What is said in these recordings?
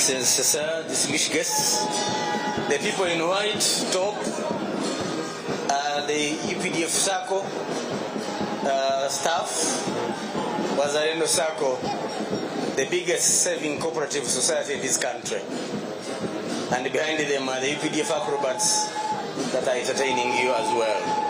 Excellency, sir, distinguished guests, the people in white top, the UPDF SACCO staff, Wazalendo SACCO, the biggest saving cooperative society in this country. And behind them are the UPDF acrobats that are entertaining you as well.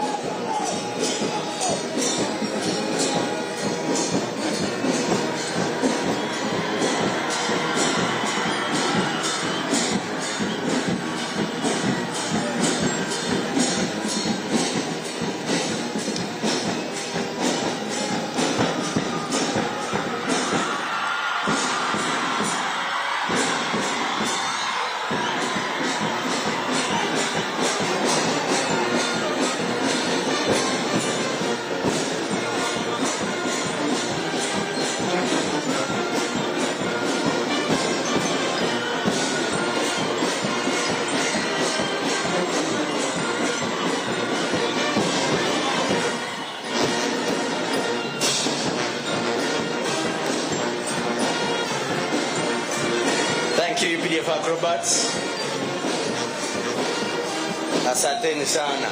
UPDF acrobats, asanteni sana.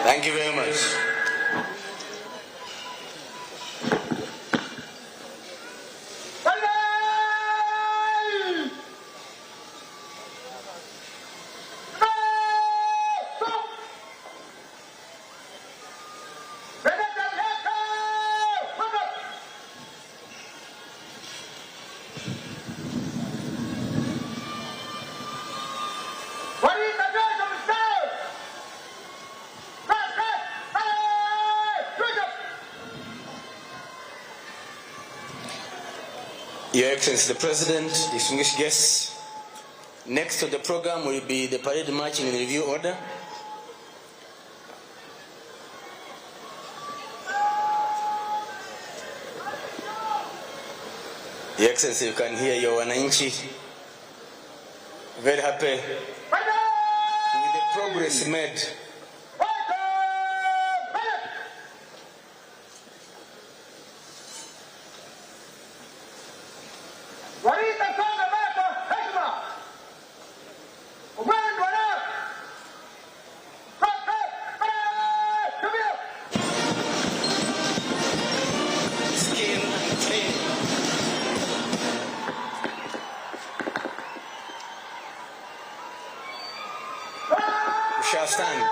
Thank you very much. Your Excellency the President, distinguished guests, next on the program will be the parade marching in review order. Your Excellency, you can hear your wananchi very happy with the progress made. We shall stand.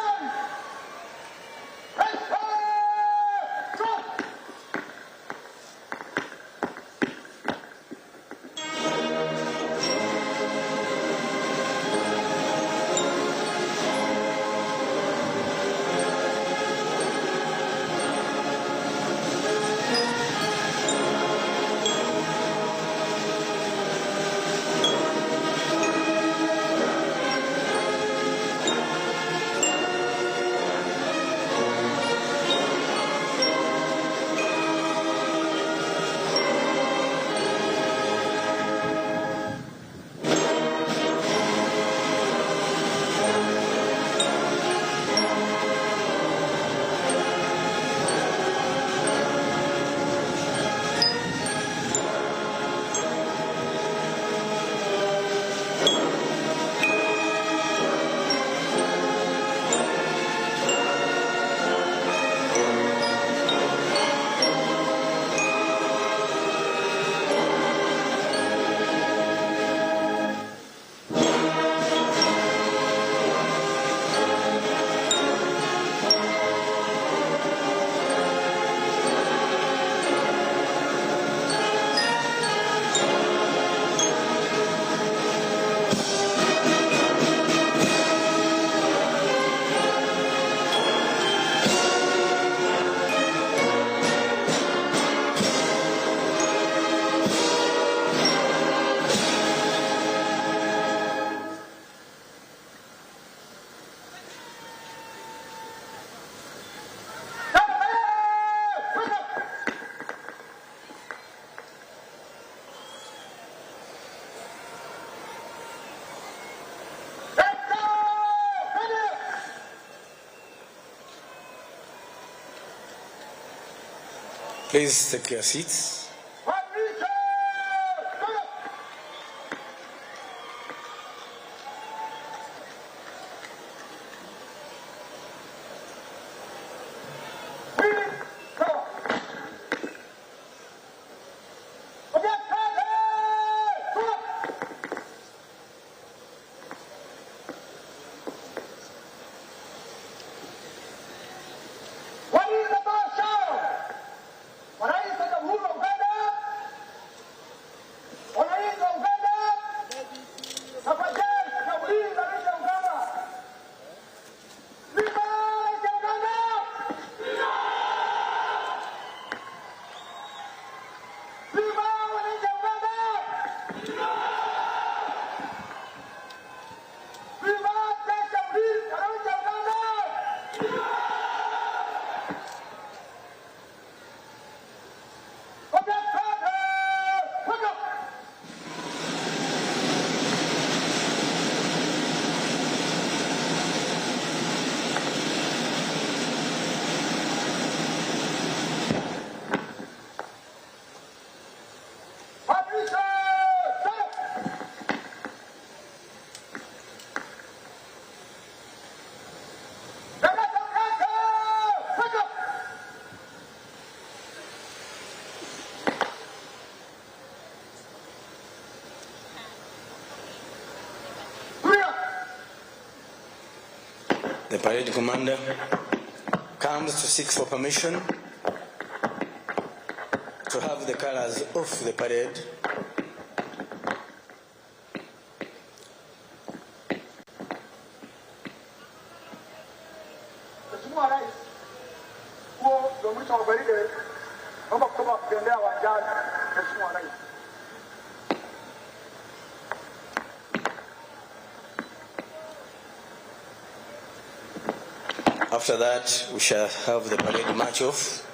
Please take your seats. What is the boss show? What is the rule of The parade commander comes to seek for permission to have the colors off the parade. After that, we shall have the parade march off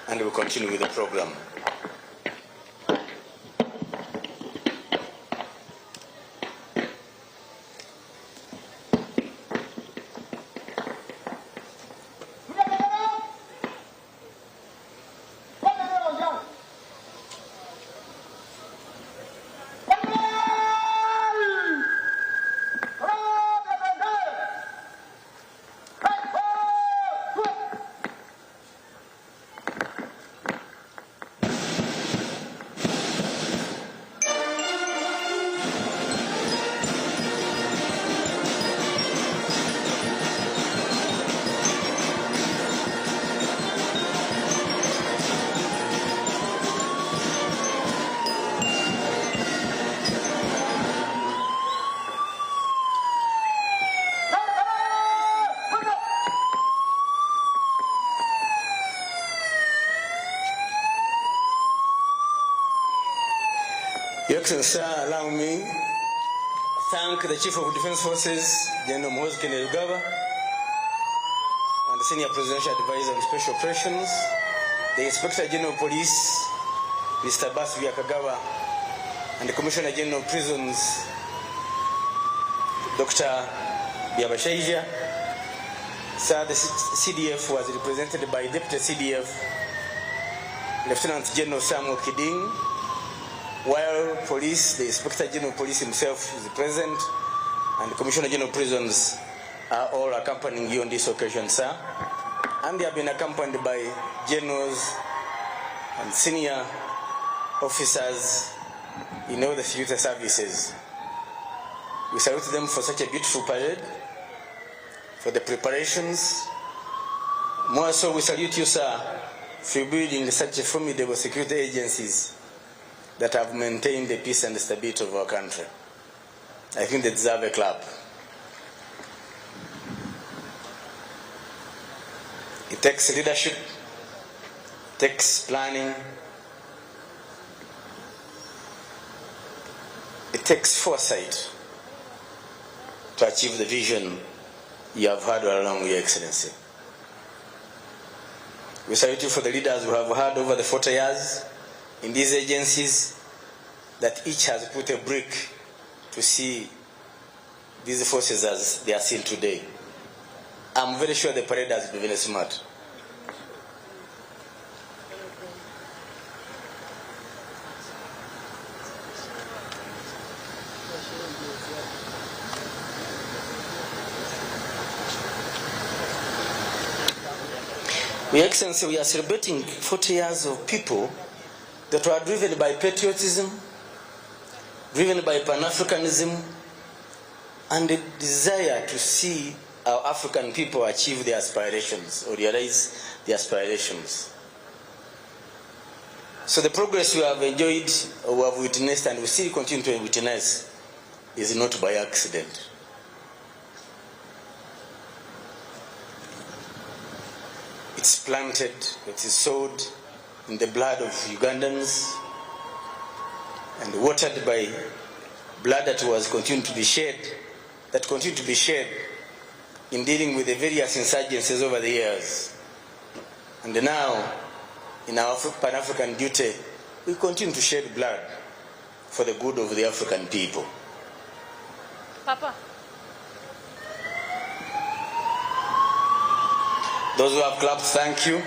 and we'll continue with the program. Your Excellency, allow me to thank the Chief of Defense Forces, General Muhoozi Kainerugaba, and the Senior Presidential Advisor on Special Operations, the Inspector General of Police, Mr. Basu Byakagawa, and the Commissioner General of Prisons, Dr. Byabashaija. Sir, the CDF was represented by Deputy CDF, Lieutenant General Samuel Kiding, while police, the Inspector General of Police himself is present, and the Commissioner General of Prisons are all accompanying you on this occasion, sir. And they have been accompanied by generals and senior officers in all the security services. We salute them for such a beautiful parade, for the preparations. More so, we salute you, sir, for building such a formidable security agencies that have maintained the peace and the stability of our country. I think they deserve a clap. It takes leadership, it takes planning, it takes foresight to achieve the vision you have had all along, Your Excellency. We salute you for the leaders we have had over the 40 years in these agencies, that each has put a brick to see these forces as they are seen today. I'm very sure the parade has been very smart. Your Excellency, we are celebrating 40 years of people that were driven by patriotism, driven by Pan-Africanism, and the desire to see our African people achieve their aspirations or realize their aspirations. So the progress we have enjoyed, or we have witnessed, and we still continue to witness, is not by accident. It's planted, it is sowed in the blood of Ugandans and watered by blood that was continued to be shed, that continued to be shed in dealing with the various insurgencies over the years. And now, in our Pan-African duty, we continue to shed blood for the good of the African people. Papa. Those who have clapped, thank you.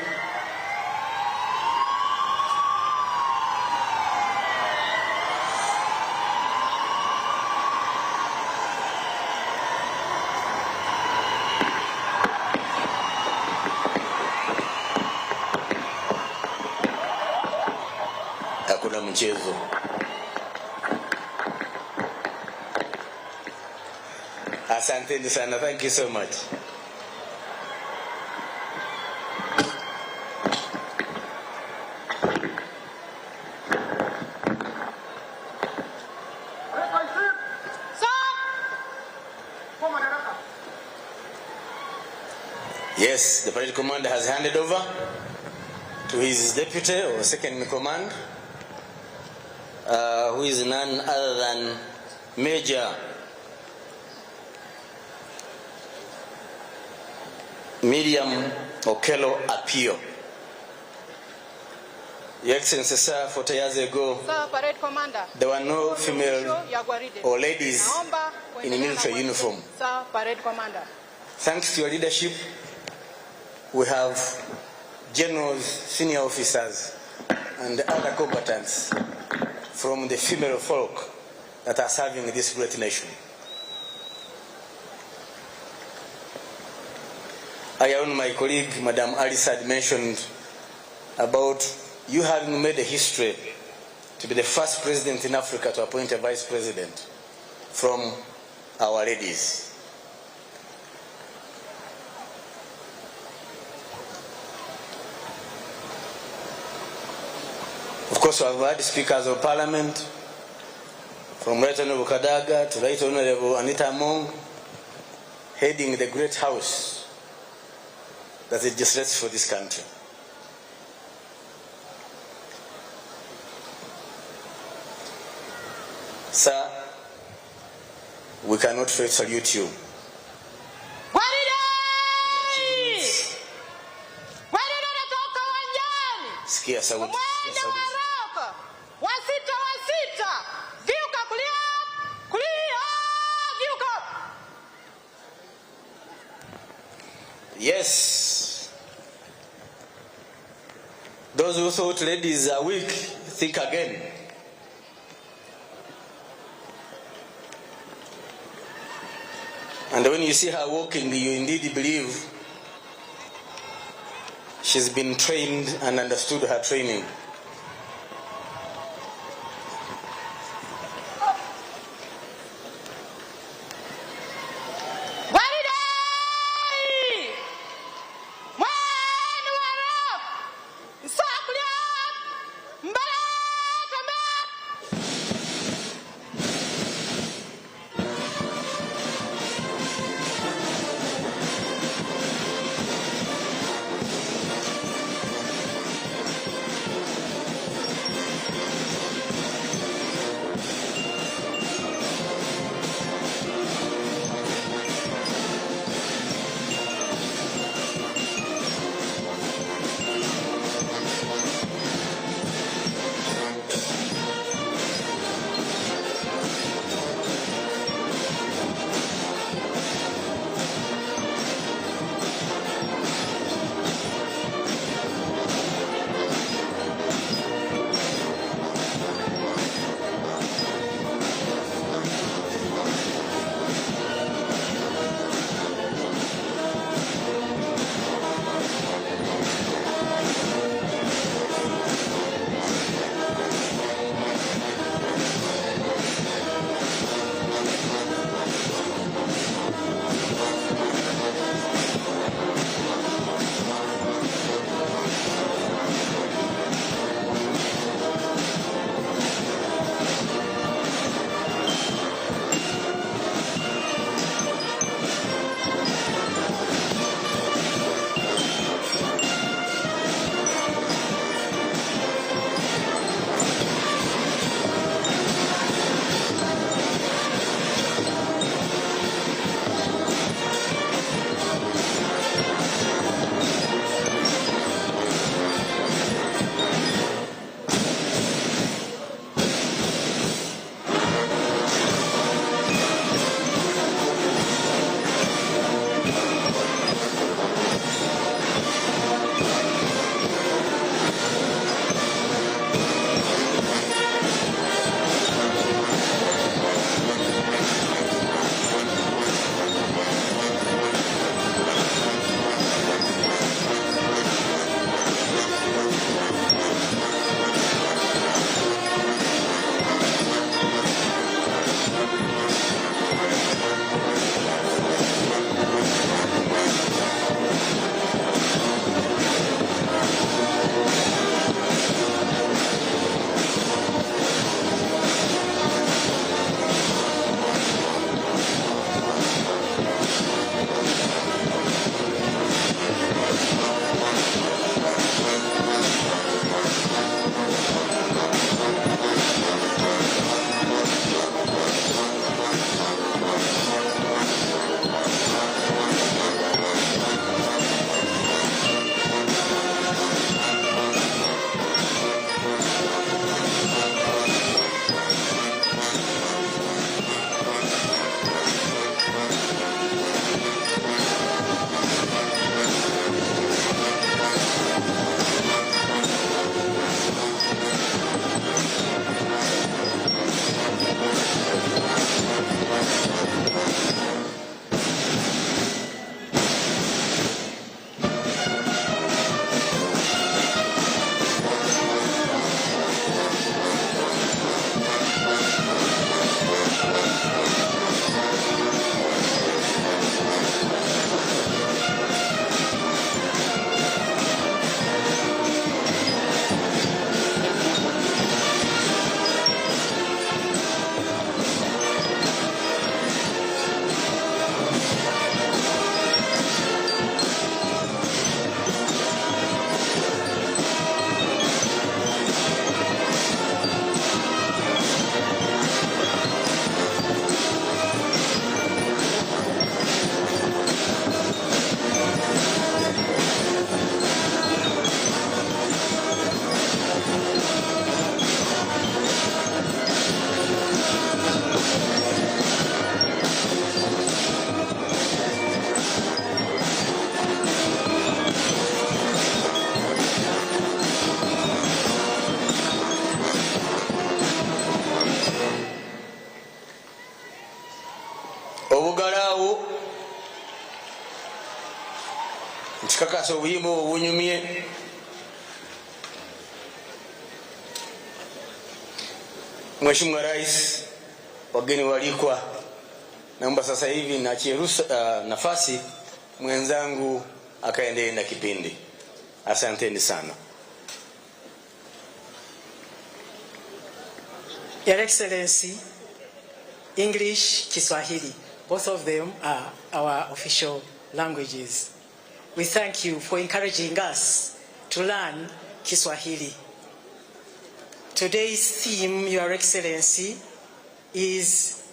Hakuna mchezo. Asanteni sana. Thank you so much. Yes, the parade commander has handed over to his deputy or second in command, who is none other than Major Miriam Okelo Apio. Your Excellency, sir, 40 years ago, Sir, parade commander, there were no female or ladies in military uniform. Sir, parade commander. Thanks to your leadership, we have generals, senior officers, and other combatants from the female folk that are serving this great nation. I own my colleague, Madam Alice, had mentioned about you having made a history to be the first president in Africa to appoint a vice president from our ladies. Of course, we have had speakers of parliament, from Right Honorable Kadaga to Right Honorable Anita Among, heading the great house that legislates for this country. Sir, we cannot fail to salute you. Sikia sauti. Yes. Those who thought ladies are weak, think again. And when you see her walking, you indeed believe she's been trained and understood her training. Weawo nchikakasa obuyimba obunyumye Mheshimiwa Rais, wageni walikwa, naomba sasa hivi naachie nafasi mwenzangu akaendelee na kipindi. Asanteni sana. Your Excellency, English, Kiswahili, both of them are our official languages. We thank you for encouraging us to learn Kiswahili. Today's theme, Your Excellency, is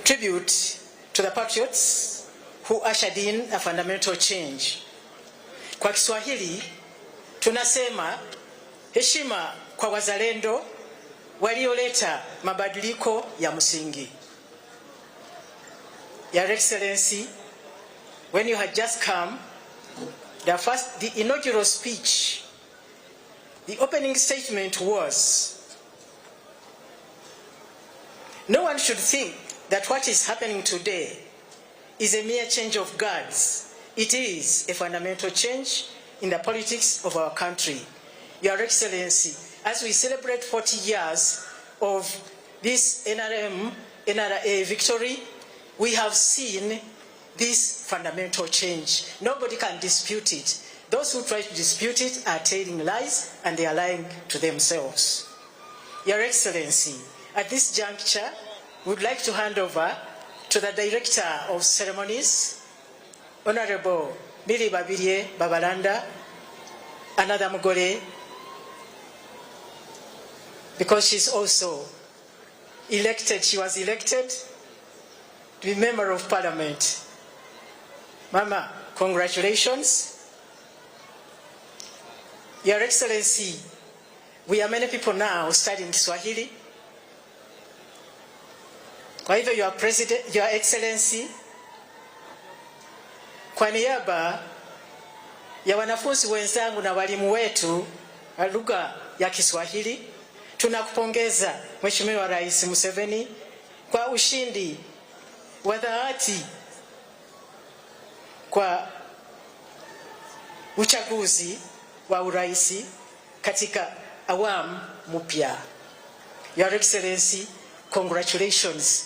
tribute to the patriots who ushered in a fundamental change. Kwa Kiswahili tunasema heshima kwa wazalendo walioleta mabadiliko ya msingi. Your Excellency, when you had just come, the inaugural speech, the opening statement was, no one should think that what is happening today is a mere change of guards. It is a fundamental change in the politics of our country. Your Excellency, as we celebrate 40 years of this NRA victory, we have seen this fundamental change. Nobody can dispute it. Those who try to dispute it are telling lies, and they are lying to themselves. Your Excellency, at this juncture, we would like to hand over to the Director of Ceremonies, Honorable Billy Babirie Babalanda, another Mugore, because she's also elected, she was elected to be Member of Parliament. Mama, congratulations. Your Excellency, we are many people now studying Kiswahili. Kwa hivyo, Your Excellency, kwa niaba ya wanafunzi wenzangu na walimu wetu wa lugha ya Kiswahili, tunakupongeza Mheshimiwa Rais Museveni kwa ushindi wa dhati kwa uchaguzi wa uraisi katika awamu mpya. Your Excellency, congratulations.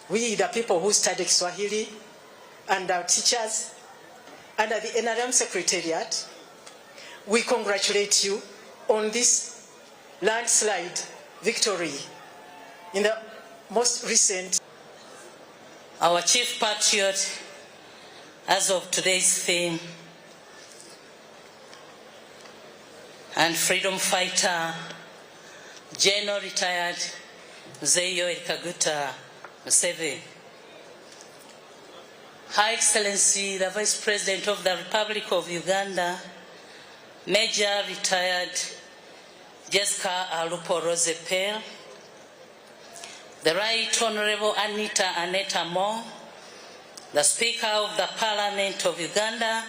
We, the people who study Kiswahili, and our teachers, under the NRM Secretariat, we congratulate you on this landslide victory in the most recent. Our chief patriot, as of today's theme, and freedom fighter, General Retired Zeyo Kaguta Museveni. Her Excellency, the Vice President of the Republic of Uganda, Major Retired Jessica Alupo Rosepel, the Right Honorable Aneta Moore, the Speaker of the Parliament of Uganda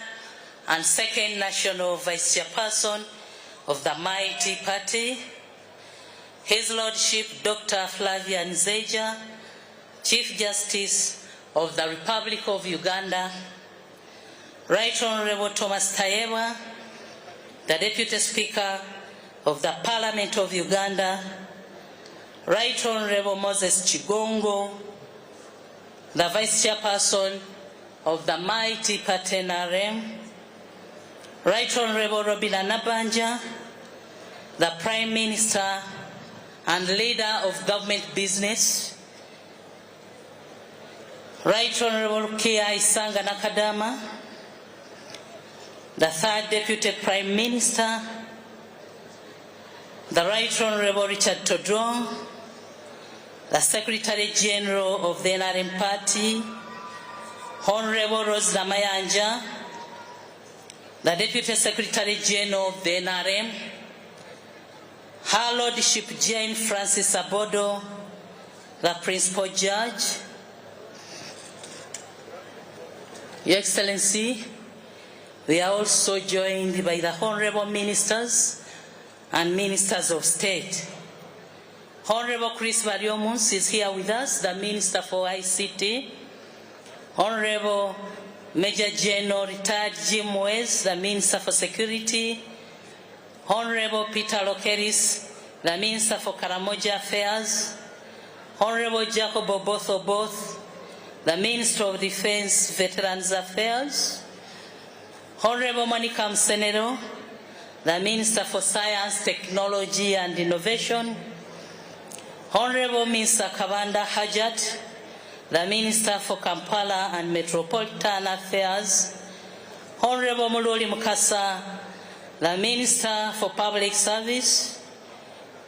and Second National Vice Chairperson of the Mighty Party, His Lordship Dr. Flavian Nzeja, Chief Justice of the Republic of Uganda, Right Honorable Thomas Tayebwa, the Deputy Speaker of the Parliament of Uganda, Right Honorable Moses Chigongo, the Vice Chairperson of the Mighty Party NRM, Right Honorable Robina Nabanja, the Prime Minister and Leader of Government Business, Right Honorable K.I. Sanga Nakadama, the Third Deputy Prime Minister, the Right Honorable Richard Todron, the Secretary General of the NRM Party, Honorable Rose Namayanja, the Deputy Secretary General of the NRM, Her Lordship Jane Francis Abodo, the Principal Judge, Your Excellency, we are also joined by the Honorable Ministers and Ministers of State, Honorable Chris Bariomus is here with us, the Minister for ICT. Honorable Major General Retired Jim Wes, the Minister for Security. Honorable Peter Lokeris, the Minister for Karamoja Affairs. Honorable Jacob Obotho Oboth, the Minister of Defense Veterans Affairs. Honorable Monica Msenero, the Minister for Science, Technology and Innovation. Honorable Mr. Kabanda Hajat, the Minister for Kampala and Metropolitan Affairs. Honorable Muloli Mukasa, the Minister for Public Service.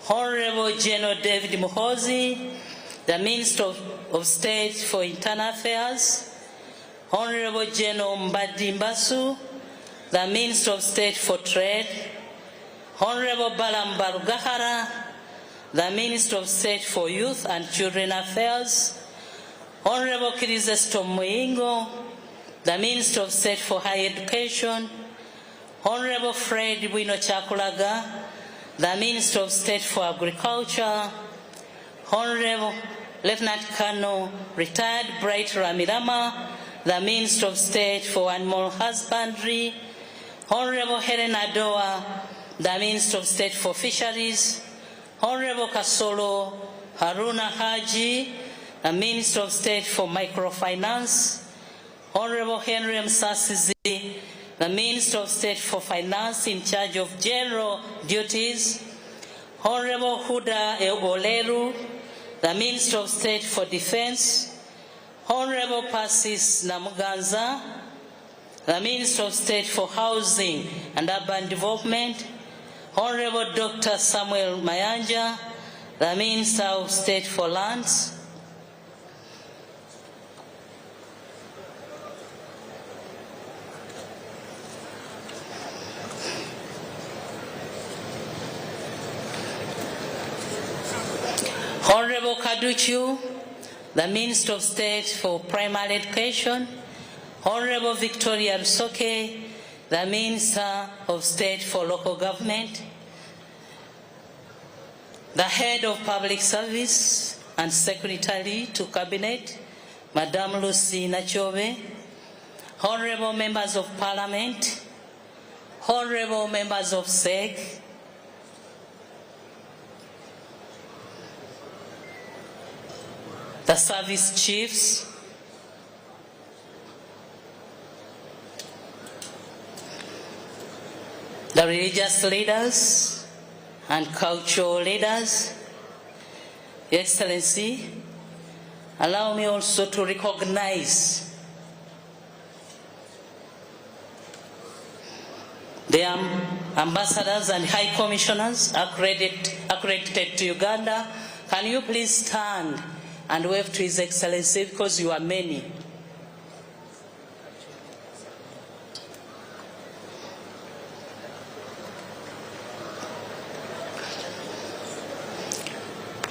Honorable General David Muhozi, the Minister of State for Internal Affairs. Honorable General Mbadi Mbasu, the Minister of State for Trade. Honorable Balam Barugahara, the Minister of State for Youth and Children Affairs. Honorable Kirizesto Muingo, the Minister of State for Higher Education. Honorable Fred Wino Chakulaga, the Minister of State for Agriculture. Honorable Lieutenant Colonel Retired Bright Ramirama, the Minister of State for Animal Husbandry. Honorable Helen Adoa, the Minister of State for Fisheries. Honorable Kasolo Haruna Haji, the Minister of State for Microfinance. Honorable Henry Msasizi, the Minister of State for Finance in charge of general duties. Honorable Huda Oleru, the Minister of State for Defense. Honorable Persis Namuganza, the Minister of State for Housing and Urban Development. Honorable Dr. Samuel Mayanja, the Minister of State for Lands. Honorable Kaduchu, the Minister of State for Primary Education. Honorable Victoria Rusoke, the Minister of State for Local Government. The Head of Public Service and Secretary to Cabinet, Madame Lucy Nachobe. Honorable Members of Parliament. Honorable Members of SEC. The Service Chiefs. The religious leaders and cultural leaders. Your Excellency, allow me also to recognize the ambassadors and high commissioners accredited to Uganda. Can you please stand and wave to His Excellency, because you are many.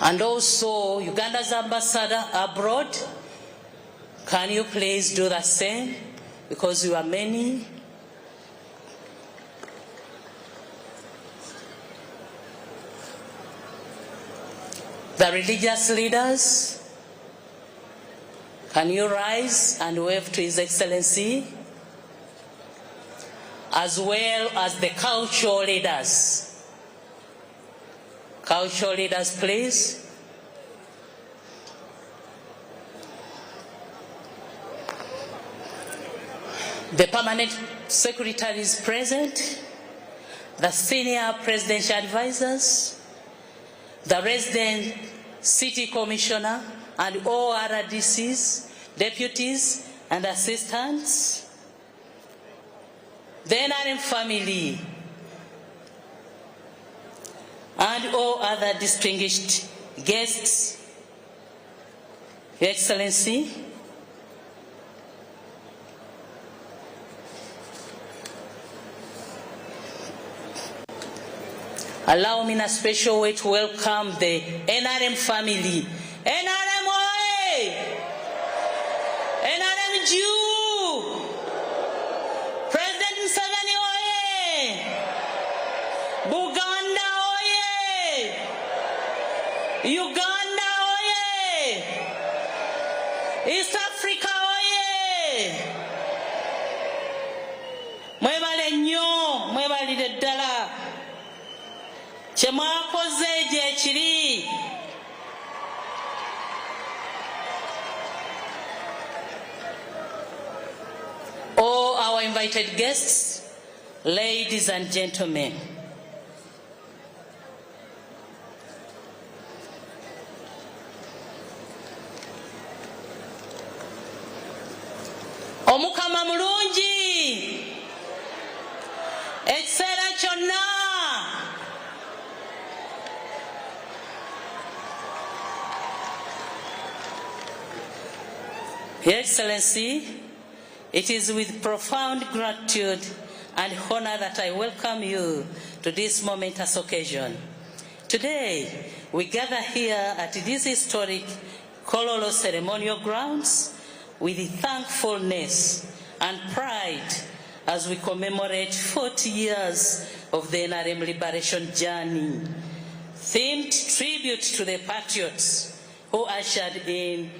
And also Uganda's ambassador abroad, can you please do the same, because you are many. The religious leaders, can you rise and wave to His Excellency, as well as the cultural leaders. Cultural leaders, please. The permanent secretary is present, the senior presidential advisors, the resident city commissioner, and all other DCs, deputies, and assistants, the NRM family, and all other distinguished guests. Your Excellency, allow me in a special way to welcome the NRM family. NRM oye! NRM Jew! President Museveni oye! Buganda oye! Uganda oye! East Africa oye! Mwebale nnyo, mwebalire ddala. Kye mwakoze gye kiri. All our invited guests, ladies and gentlemen, Omukama mulungi, ekiseera kyonna. Your Excellency, it is with profound gratitude and honor that I welcome you to this momentous occasion. Today, we gather here at this historic Kololo ceremonial grounds with thankfulness and pride as we commemorate 40 years of the NRM liberation journey, themed tribute to the patriots who ushered in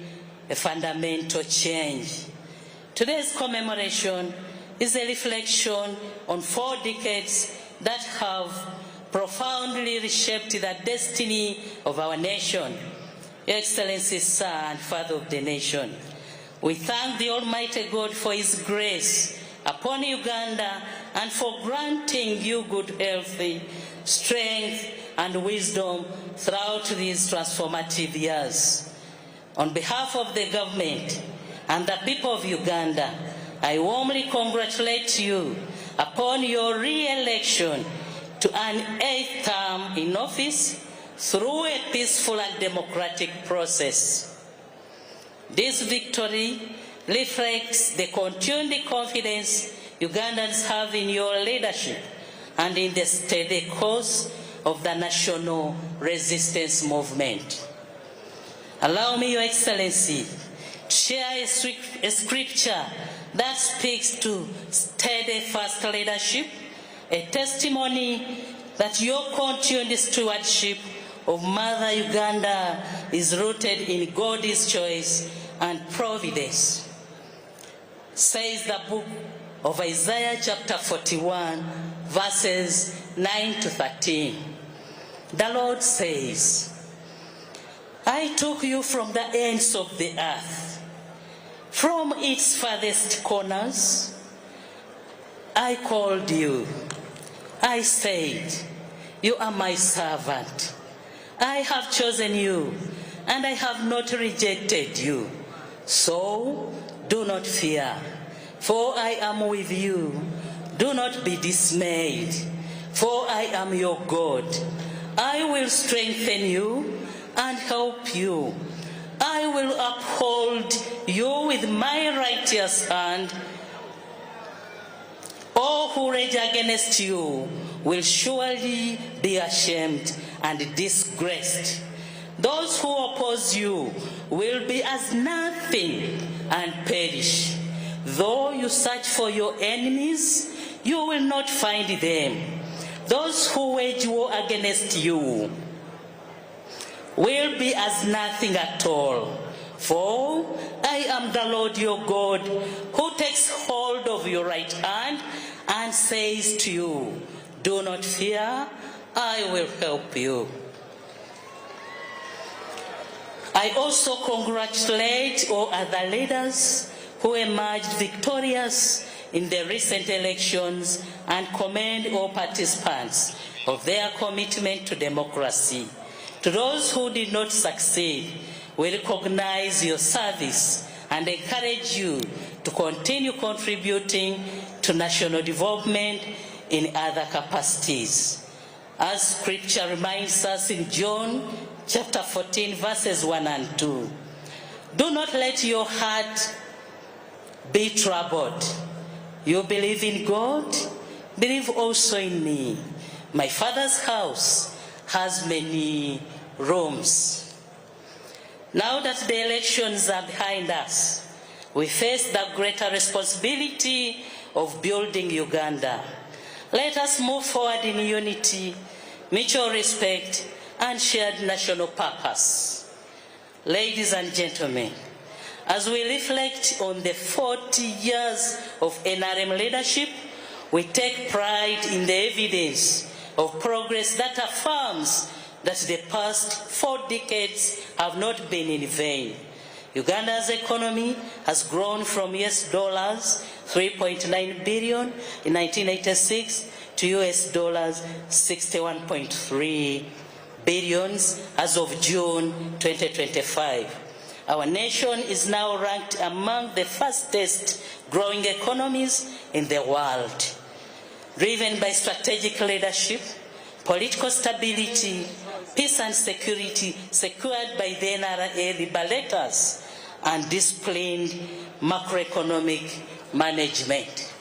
a fundamental change. Today's commemoration is a reflection on 4 decades that have profoundly reshaped the destiny of our nation. Your Excellency, Sir and Father of the nation, we thank the Almighty God for His grace upon Uganda and for granting you good health, strength, and wisdom throughout these transformative years. On behalf of the government and the people of Uganda, I warmly congratulate you upon your re-election to an 8th term in office through a peaceful and democratic process. This victory reflects the continued confidence Ugandans have in your leadership and in the steady course of the national resistance movement. Allow me, Your Excellency, to share a scripture that speaks to steadfast leadership, a testimony that your continued stewardship of Mother Uganda is rooted in God's choice and providence. Says the book of Isaiah chapter 41, verses 9 to 13. The Lord says, I took you from the ends of the earth, from its farthest corners. I called you. I said, you are my servant. I have chosen you, and I have not rejected you. So do not fear, for I am with you. Do not be dismayed, for I am your God. I will strengthen you and help you. I will uphold you with my righteous hand. All who rage against you will surely be ashamed and disgraced. Those who oppose you will be as nothing and perish. Though you search for your enemies, you will not find them. Those who wage war against you will be as nothing at all. For I am the Lord your God, who takes hold of your right hand and says to you, do not fear, I will help you. I also congratulate all other leaders who emerged victorious in the recent elections and commend all participants of their commitment to democracy. To those who did not succeed, we recognize your service and encourage you to continue contributing to national development in other capacities. As scripture reminds us in John chapter 14, verses 1 and 2. Do not let your heart be troubled. You believe in God, believe also in me. My Father's house has many rooms. Now that the elections are behind us, we face the greater responsibility of building Uganda. Let us move forward in unity, mutual respect, and shared national purpose. Ladies and gentlemen, as we reflect on the 40 years of NRM leadership, we take pride in the evidence of progress that affirms that the past 4 decades have not been in vain. Uganda's economy has grown from US dollars 3.9 billion in 1986 to US dollars 61.3 billion as of June 2025. Our nation is now ranked among the fastest growing economies in the world. Driven by strategic leadership, political stability, peace and security secured by the NRA liberators, and disciplined macroeconomic management.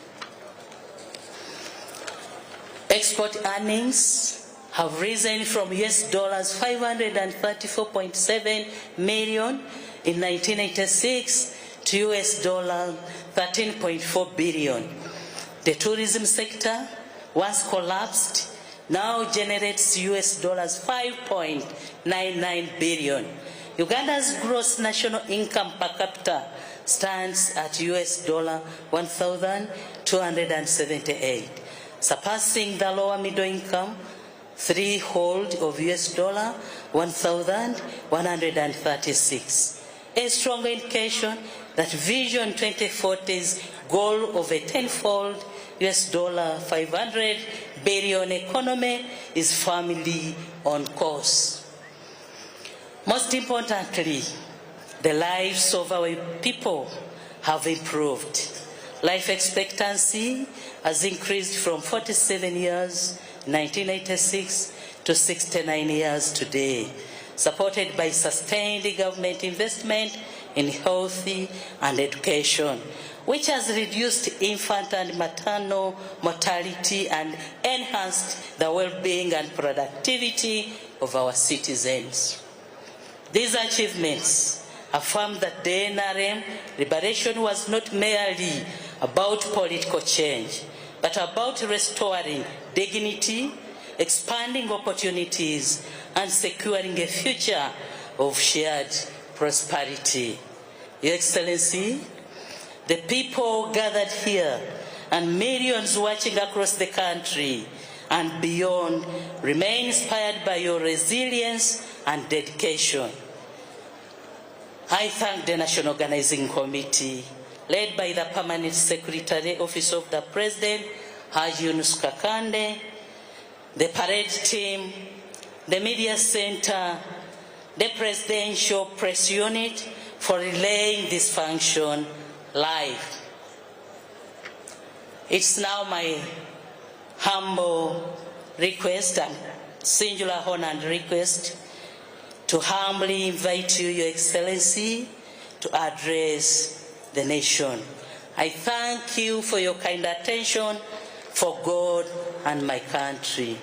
Export earnings have risen from US dollars 534.7 million in 1986 to US dollar 13.4 billion. The tourism sector, once collapsed, now generates US dollars 5.99 billion. Uganda's gross national income per capita stands at US dollar 1,278, surpassing the lower middle income threshold of US dollar 1,136. A strong indication that Vision 2040's goal of a tenfold US dollar 500 billion economy is firmly on course. Most importantly, the lives of our people have improved. Life expectancy has increased from 47 years in 1986 to 69 years today, supported by sustained government investment in health and education, which has reduced infant and maternal mortality and enhanced the well-being and productivity of our citizens. These achievements affirm that the NRM liberation was not merely about political change, but about restoring dignity, expanding opportunities, and securing a future of shared prosperity. Your Excellency, the people gathered here and millions watching across the country and beyond remain inspired by your resilience and dedication. I thank the National Organizing Committee, led by the Permanent Secretary, Office of the President, Haji Yunus Kakande, the parade team, the Media Center, the Presidential Press Unit for relaying this function live. It's now my humble request and singular honor and request to humbly invite you, Your Excellency, to address the nation. I thank you for your kind attention for God and my country.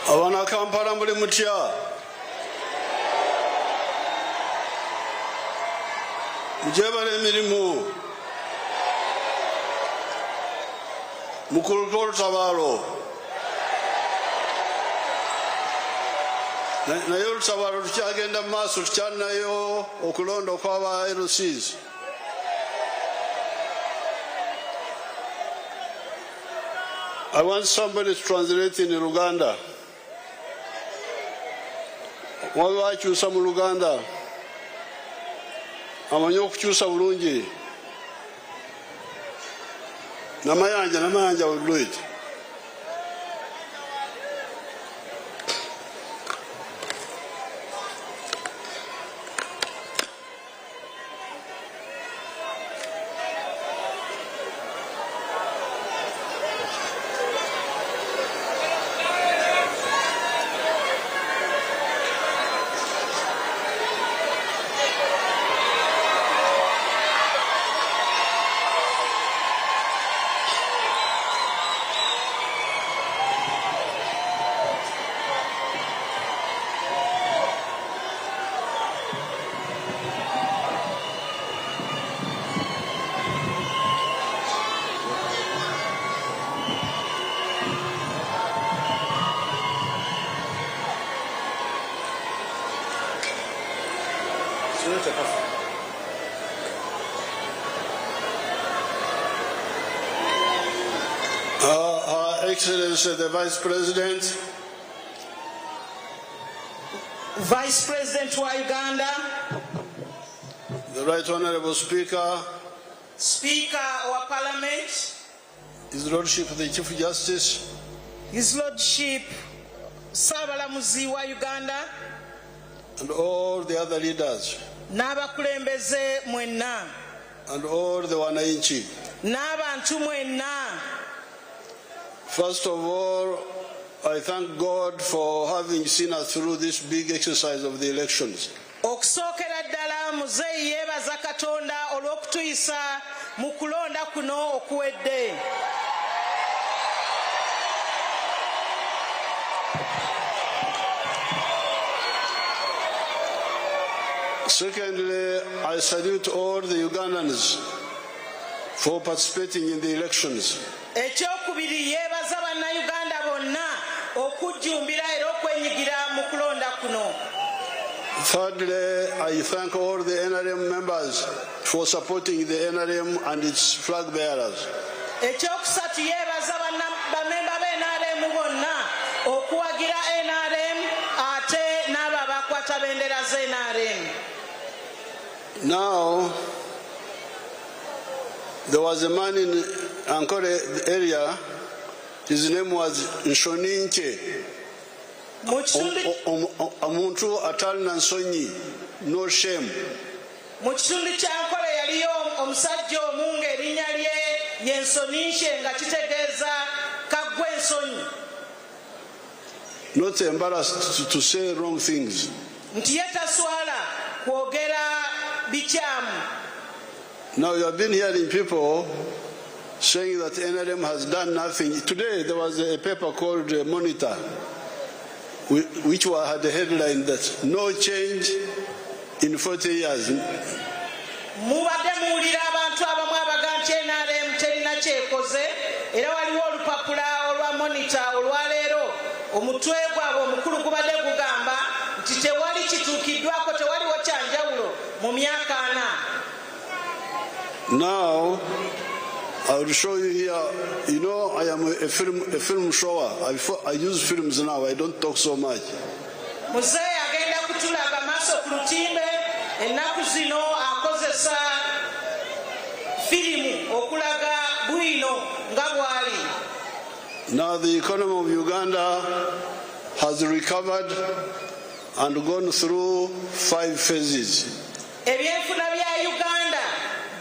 Abana Kampala muli mutya mujebale emirimu mukuluka olutabalo naye olutabalo tukyagenda mu maaso tukyalinayo okulonda okw'aba LCs. I want somebody to translate in Uganda. Wabe wakyusa mu Luganda amanyi okukyusa bulungi. Namayanja will do it. Her Excellency the Vice President, Vice President wa Uganda, the Right Honourable Speaker, Speaker wa Parliament, His Lordship the Chief Justice, His Lordship Saabalamuzi wa Uganda, and all the other leaders, n'abakulembeze mwenna, and all the wananchi. n'abantu mwenna. First of all, I thank God for having seen us through this big exercise of the elections. Okusookera ddala muzeeyi yeebaza Katonda olw'okutuyisa mu kulonda kuno okuwedde. Secondly, I salute all the Ugandans for participating in the elections. Ekyokubiri yeebaza bannayuganda bonna okujjumbira era okwenyigira mu kulonda kuno. Thirdly, I thank all the NRM members for supporting the NRM and its flag bearers. Ekyokusatu yeebaza bamemba b'NRM bonna okuwagira NRM ate n'abo abakwata bendera z'NRM. Now, there was a man in Ankole area, his name was Nshoninche. Omuntu atalina nsonyi, no shame. Mu kitundu kya Nkole yaliyo omusajja omu ng'erinnya lye ye Nshoninche nga kitegeeza kaggwa ensonyi. Not embarrassed to say wrong things. Nti ye taswala kwogera bikyamu. Now you have been hearing people saying that NRM has done nothing. Today there was a paper called Monitor, which had a headline that no change in 40 years. Mubadde muwulira abantu abamu abaga nti NRM terina kyekoze, era waliwo olupapula olwa Monitor olwaleero omutwe gwabwe omukulu gubadde gugamba nti tewali kituukiddwako, tewaliwo kyanjawulo mu myaka 4. Now, I will show you here. You know, I am a film shower. I use films now. I don't talk so much. Muzeeyi agenda kutulaga maaso ku lutimbe, ennaku zino akozesa firimu okulaga bwino nga bwali. Now the economy of Uganda has recovered and gone through 5 phases. Ebyenfuna bya Uganda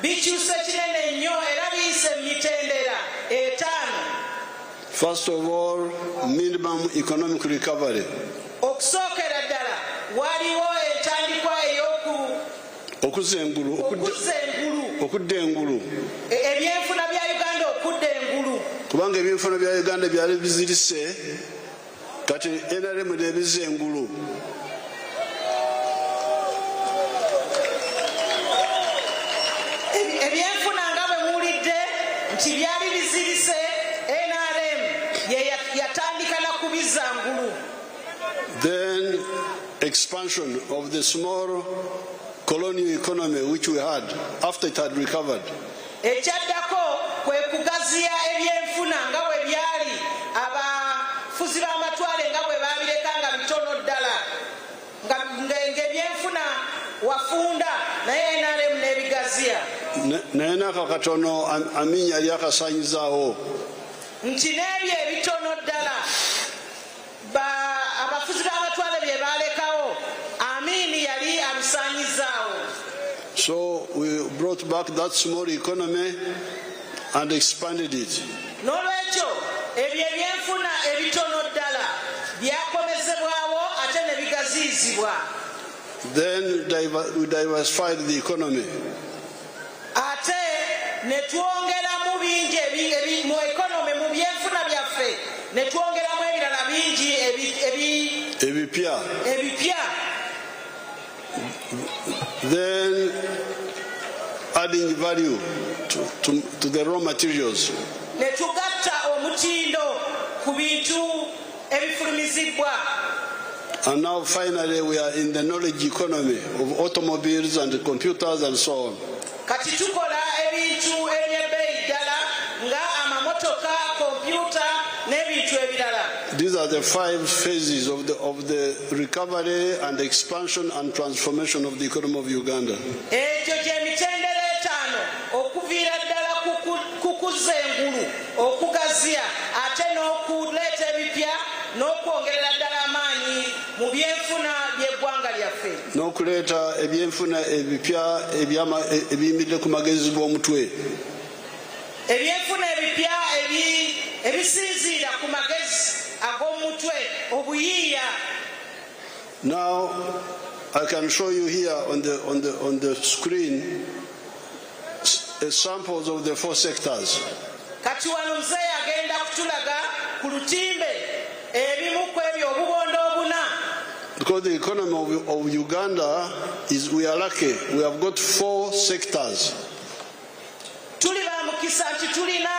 bikyuse kinene nnyo era biyise mu mitendera 5. First of all, minimum economic recovery. Okusookera ddala waliwo entandikwa okudda engulu. Ebyenfuna bya Uganda okudda engulu. Kubanga ebyenfuna bya Uganda byali bizirise, kati NRM n'ebizza engulu. Ebyenfuna nga bwe muwulidde nti byali bizirise, NRM yatandika na kubizza ngulu. Then expansion of the small colonial economy which we had after it had recovered. Ekyaddako kwe kugaziya ebyenfuna nga bwe byali, abafuzi b'amatwale nga bwe baabireka nga bitono ddala, ng'ebyenfuna wafunda naye NRM n'ebigaziya. Naye n'ako katono Amin yali akasaanyizaawo. Nti n'ebyo ebitono ddala abafuzi b'amatwale bye baalekawo, Amin yali abisaanyizaawo. So we brought back that small economy and expanded it. N'olwekyo ebyo ebyenfuna ebitono ddala byakomezebwawo ate ne bigaziyizibwa. Then we diversified the economy. Ate ne twongeramu bingi mu economy, mu byenfuna byaffe ne twongeramu ebirala bingi ebipya. Then adding value to the raw materials. Ne tugatta omutindo ku bintu ebifulumizibwa. And now finally we are in the knowledge economy of automobiles and computers and so on. Kati tukola ebintu ebyebbeeyi ddala nga amamotoka, kompyuta n'ebintu ebirala. These are the 5 phases of the recovery and expansion and transformation of the economy of Uganda. Egyo gy'emitendera etaano okuviira ddala kukuza engulu, okugaziya ate n'okuleeta ebipya n'okwongerera ddala amaanyi mu byenfuna by'eggwanga lyaffe. N'okuleeta ebyenfuna ebipya ebiyimiridde ku magezi g'omutwe. Ebyenfuna ebipya ebisinziira ku magezi ag'omutwe, obuyiiya. Now I can show you here on the screen samples of the 4 sectors. Kati wano muzeeyi agenda kutulaga ku lutimbe ebimu ku ebyo obubondo obuna. Because the economy of Uganda we are lucky. We have got 4 sectors. Tuli ba mukisa nti tulina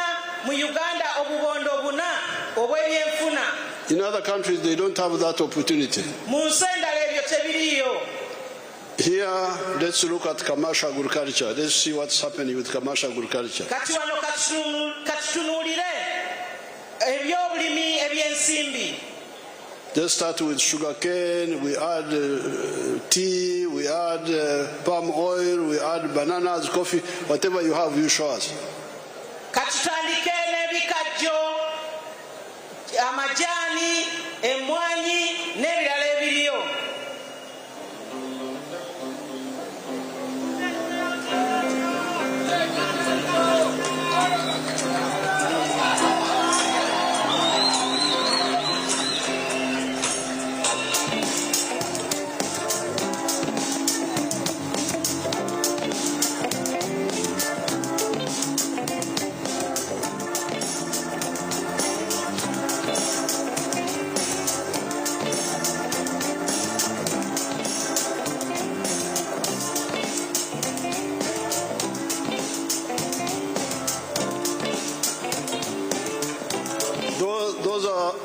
mu Uganda obubondo obuna obw'ebyenfuna. In other countries they don't have that opportunity. Mu nsi endala ebyo tebiriiyo. Here, let's look at commercial agriculture. Let's see what's happening with commercial agriculture. Kati wano katutunuulire ebyobulimi ebyensimbi. Let's start with sugarcane, we add tea, we add palm oil, we add bananas, coffee, whatever you have, you show us. Katutandike n'ebikajjo, amajaani, emmwanyi n'ebirala ebiriyo.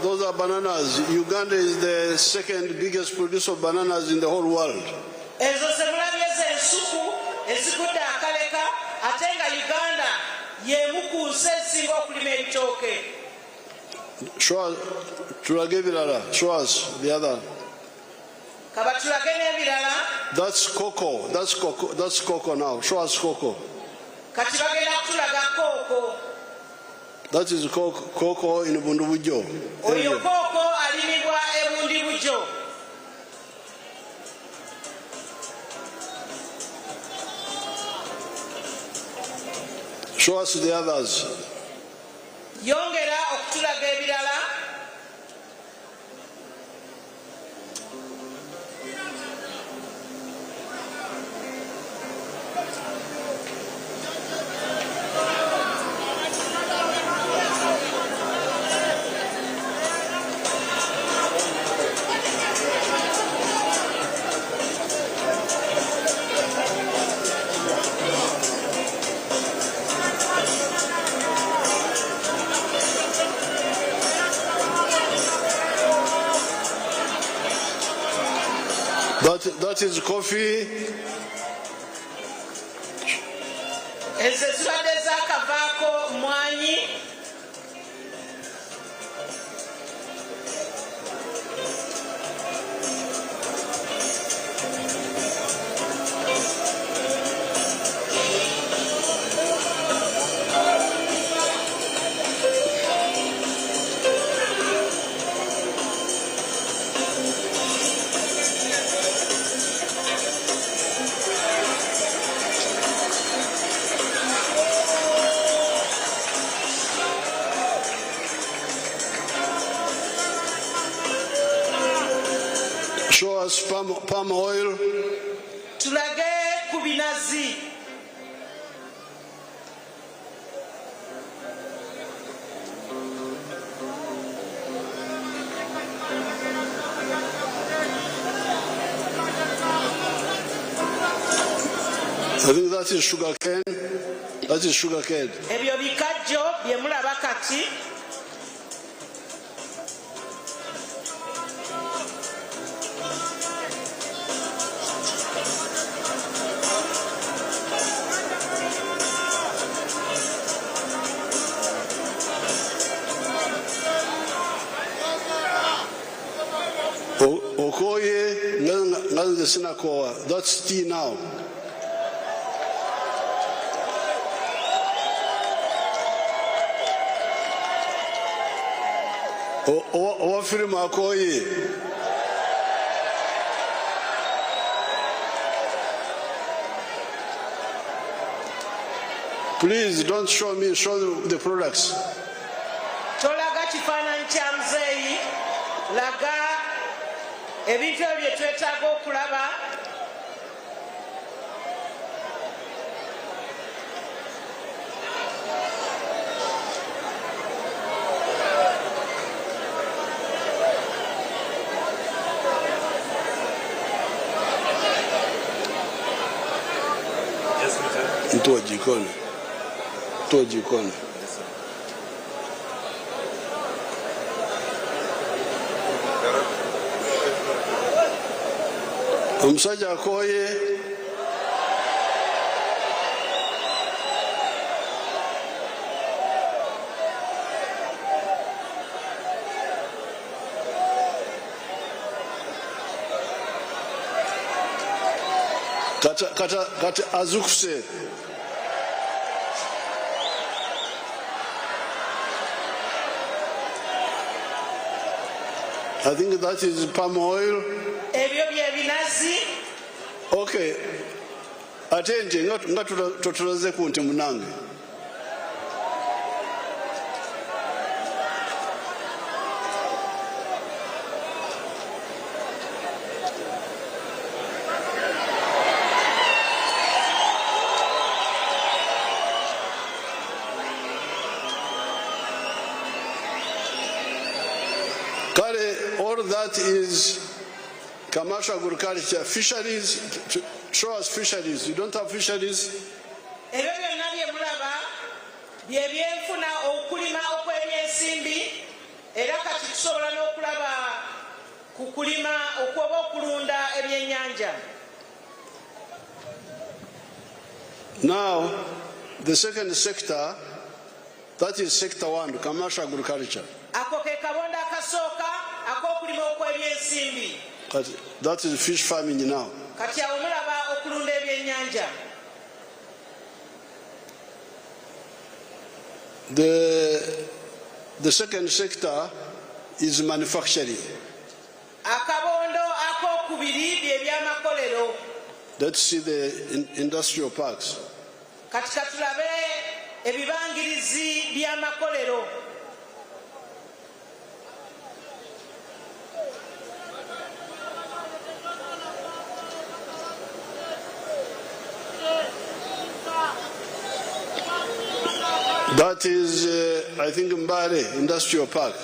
Those are bananas. Uganda is the 2nd biggest producer of bananas in the whole world. Ezo semulabye z'ensuku ezigudde akaleka ate nga Uganda y'emu ku nsi ezisinga okulima ebitooke. Tulage ebirala. Show us the other. Kaba tulage n'ebirala. That's cocoa. That's cocoa now. Show us cocoa. Kati bagenda kutulaga kooko. That is cocoa in Bundubujo. Oyo kooko alimibwa eBundibujo. Show us the others. Yongera okutulaga ebirala. That is coffee. Ezo zibadde zaakavaako mmwanyi. Show us palm oil. Tulage ku binazi. I think that is sugarcane. That is sugarcane. Ebyo bikajjo bye mulaba kati. Koye, Nganze Sinakoa. That's tea now. Wafirima Koye. Please don't show me, show the products. Tolaga kifaananyi kya muzeeyi, laga ebintu ebyo bye twetaaga okulaba. Mtoa jikoni. Mtoa jikoni. Omusajja Koye. Kata azukuse. I think that is palm oil. Okay. Atende nga tutulaze ku nti munange. All that is commercial agriculture, fisheries. Show us fisheries. You don't have fisheries. Now, the second sector, that is sector 1, commercial agriculture. That is fish farming now. The second sector is manufacturing. Let's see the industrial parks. That is, I think, Mbale Industrial Park.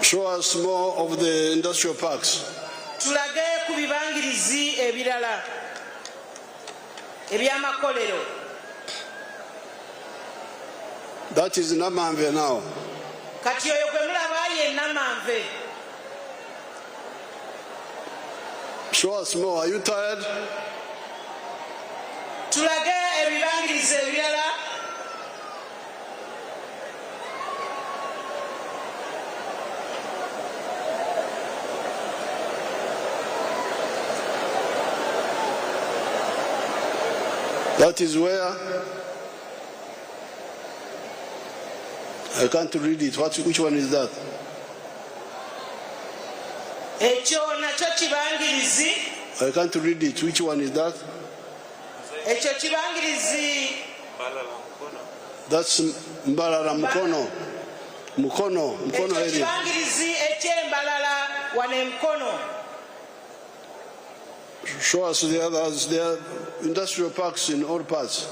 Show us more of the industrial parks. That is Namanve now. Show us more. Are you tired? That is where I can't read it. Which one is that? I can't read it. Which one is that? That's Mbalala Mukono. Mukono area. Show us the others. There are industrial parks in all parts.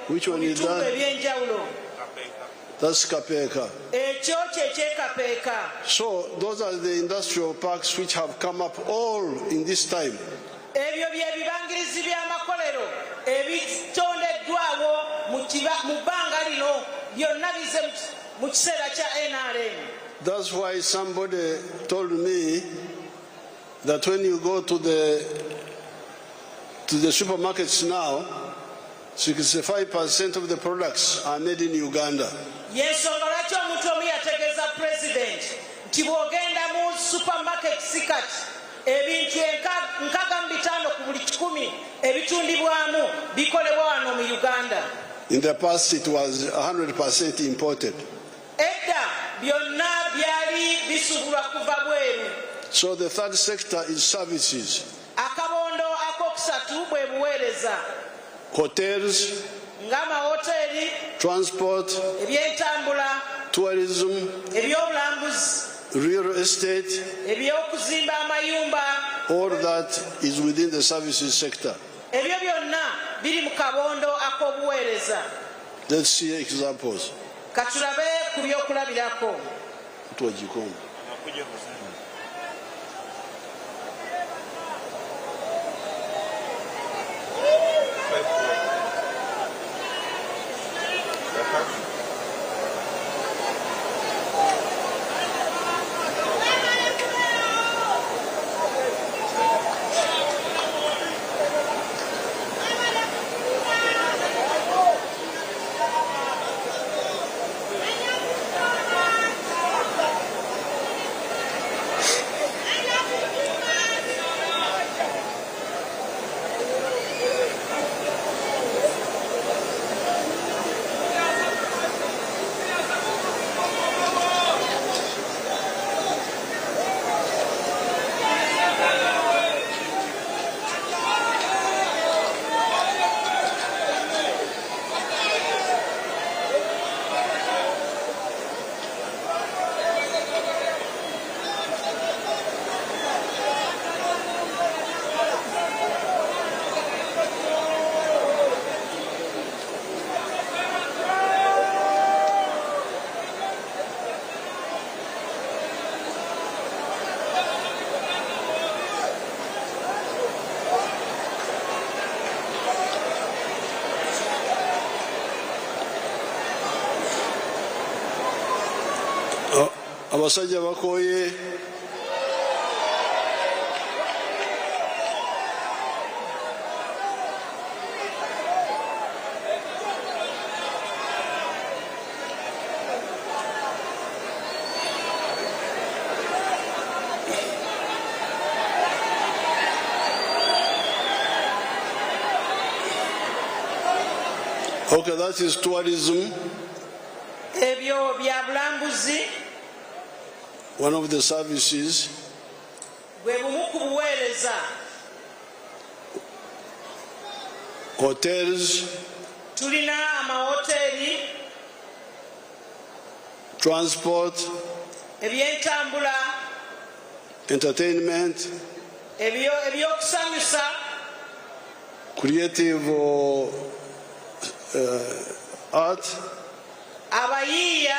Which one is that? That's Kapeka. So those are the industrial parks which have come up all in this time. That's why somebody told me that when you go to the supermarkets now, 65% of the products are made in Uganda. Yensonga lwaki omuntu omu yategeeza president nti bw'ogenda mu supermarket sikati ebintu 65 ku buli 100 ebitundibwamu bikolebwa wano mu Uganda. In the past it was 100% imported. Edda byonna byali bisubulwa kuva bweru. So the third sector is services. Akabondo akokusatu bwe buweereza. Hotels, ng'amahoteri, transport, ebyentambula, tourism, ebyobulambuzi, real estate, ebyokuzimba amayumba. all that is within the services sector. Ebyo byonna biri mu kabondo ak'obuweereza. Let's see examples. Katulabe ku byokulabirako. Abasajja bakoye. Okay, that is tourism. Ebyo bya bulambuzi. One of the services. Bwe bumu ku buweereza. Hotels. Tulina amahoteri. Transport. Ebyentambula. Entertainment. Ebyokusanyusa. Creative art. Abayiiya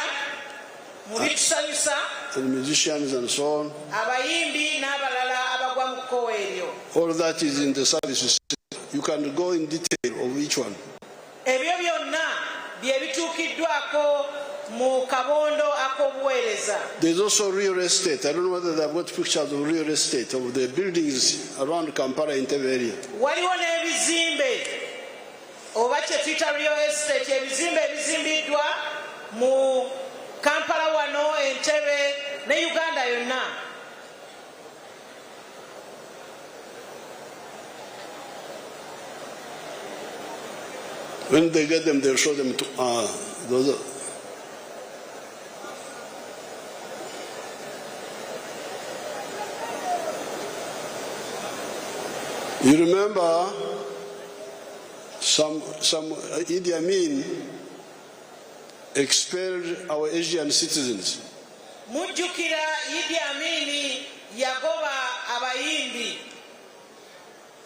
mu bitusanyusa. And musicians and so on. Abayimbi n'abalala abagwa mu kkowa eryo. All that is in the services. You can go in detail of each one. Ebyo byonna bye bituukiddwako mu kabondo ak'obuweereza. There's also real estate. I don't know whether they've got pictures of real estate of the buildings around Kampala Entebbe area. Waliwo n'ebizimbe oba kye tuyita real estate, ebizimbe ebizimbiddwa mu Kampala wano, Entebbe ne Uganda yonna. When they get them, they'll show them to those. You remember some Idi Amin expelled our Asian citizens. Mujjukira Idi Amin yagoba abayimbi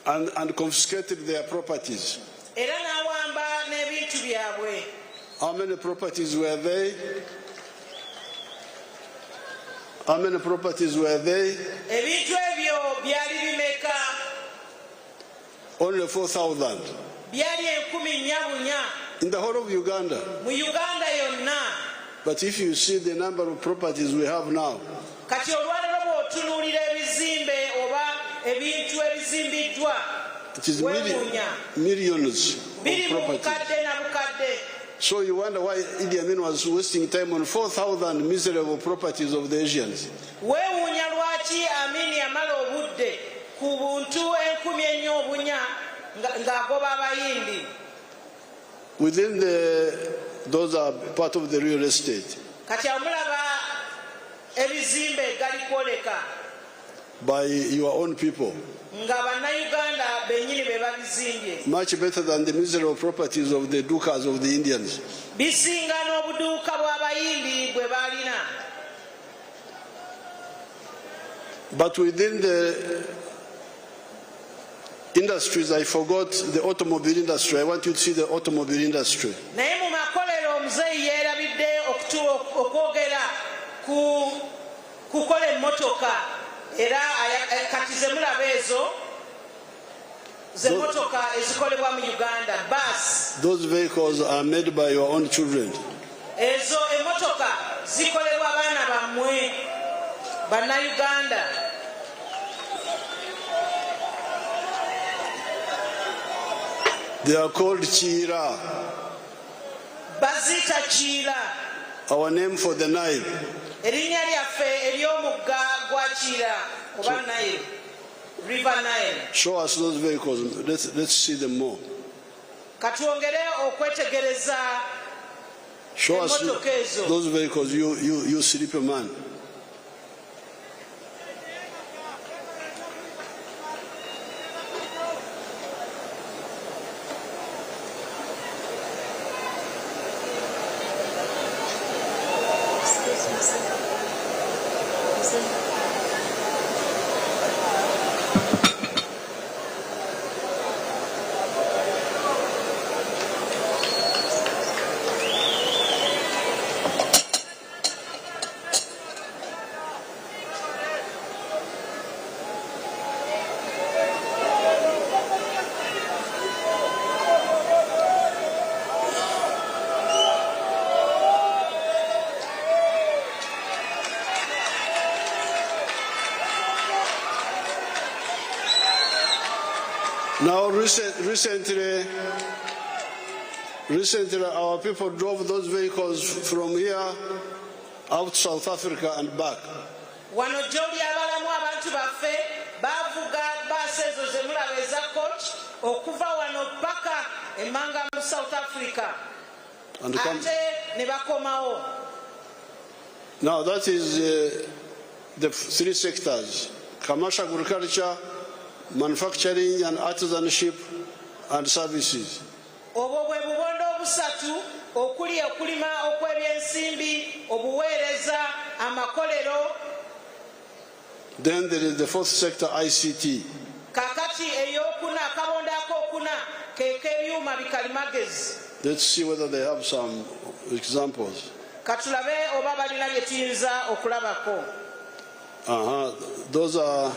and confiscated their properties. Era n'awamba n'ebintu byabwe. How many properties were they? How many properties were they? Ebintu ebyo byali bimeka? Only 4,000. Byali 10,000 in the whole of Uganda. Mu Uganda yonna. But if you see the number of properties we have now, kati olwalero bw'otunuulira ebizimbe oba ebintu ebizimbiddwa It is weewuunya millions biri of mu property. bukadde na bukadde. So you wonder why Idi Amin was wasting time on 4,000 miserable properties of the Asians. Weewuunya lwaki Amin yamala obudde ku buntu 14,000 ng'agoba abayindi. Within those are part of the real estate. Kati amulaba ebizimbe gali kwoleka By your own people. nga bannayuganda bennyini be babizimbye. Much better than the miserable properties of the dukas of the Indians. Bisinga n'obuduuka bw'abayindi bwe balina. But within the industries, I forgot the automobile industry. I want you to see the automobile industry. Naye mu makolero omuzeeyi yeerabidde okwogera ku kukola emmotoka era kati ze mulaba ezo ze mmotoka ezikolebwa mu Uganda bus. Those vehicles are made by your own children. Ezo emmotoka zikolebwa abaana bammwe bannayuganda. They are called Chira, Bazita Chira, our name for the Nile. erinnya lyaffe ery'omugga gwa Chira oba Nile, River Nile. Show us those vehicles. Let's see them more. Katwongere okwetegereza Show us emmotoka ezo. those vehicles, you sleepy man. Now, recently, our people drove those vehicles from here out South Africa and back. Wano gy'oli abalamu abantu baffe bavuga baasi ezo ze mulaba eza coach okuva wano paka emmanga mu South Africa ate ne bakomawo. Now that is the three sectors: commercial agriculture, manufacturing and artisanship, and services. Obwo bwe bubondo obusatu okuli okulima okw'ebyensimbi, obuweereza, amakolero. Then there is the fourth sector, ICT. Kakati eyokuna akabondo akokuna ke k'ebyuma bikalimagezi. Let's see whether they have some examples. Katulabe oba balina bye tuyinza okulabako. Those are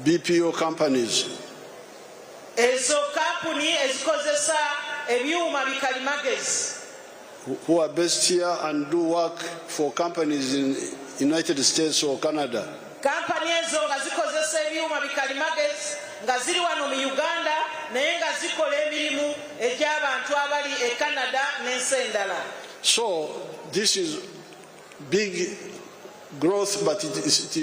BPO companies. Ezo kampuni ezikozesa ebyuma bikalimagezi. Who are based here and do work for companies in United States or Canada. Kampani ezo nga zikozesa ebyuma bikalimagezi nga ziri wano mu Uganda naye nga zikola emirimu egy'abantu abali e Canada n'ensi endala. So this is big growth, but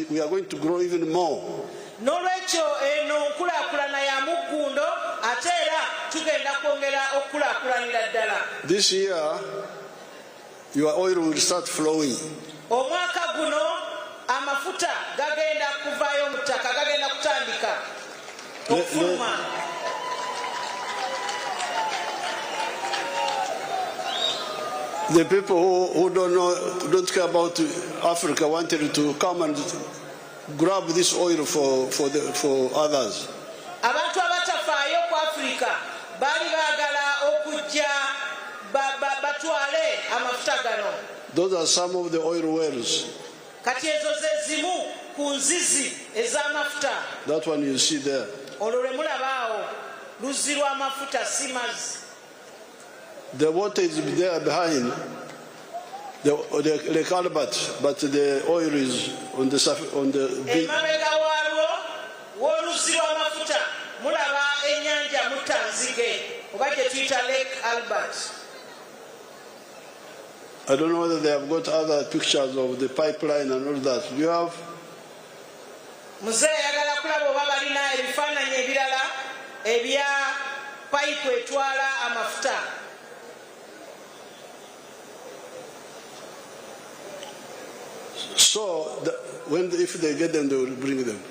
we are going to grow even more. N'olwekyo eno nkulaakulana ya muggundo ate era tugenda kwongera okukulaakulanira ddala. This year, your oil will start flowing. Omwaka guno amafuta gagenda kuvaayo mu ttaka, gagenda kutandika okufuluma. The people who don't care about Africa wanted to come and grab this oil for others. Abantu abatafaayo ku Africa bali baagala okujja batwale amafuta gano. Those are some of the oil wells. Kati ezo ze zimu ku nzizi ez'amafuta. That one you see there. Olwo lwe mulabaawo luzzi lw'amafuta si mazzi. The water is there behind the culvert, but the oil is on the Emabega wa w'oluzzi lw'amafuta mulaba ennyanja Mutanzige oba gye tuyita Lake Albert. I don't know whether they have got other pictures of the pipeline and all that. Do you have? Muzeeyi ayagala kulaba oba balina ebifaananyi ebirala ebya payipu etwala amafuta. So, if they get them, they will bring them.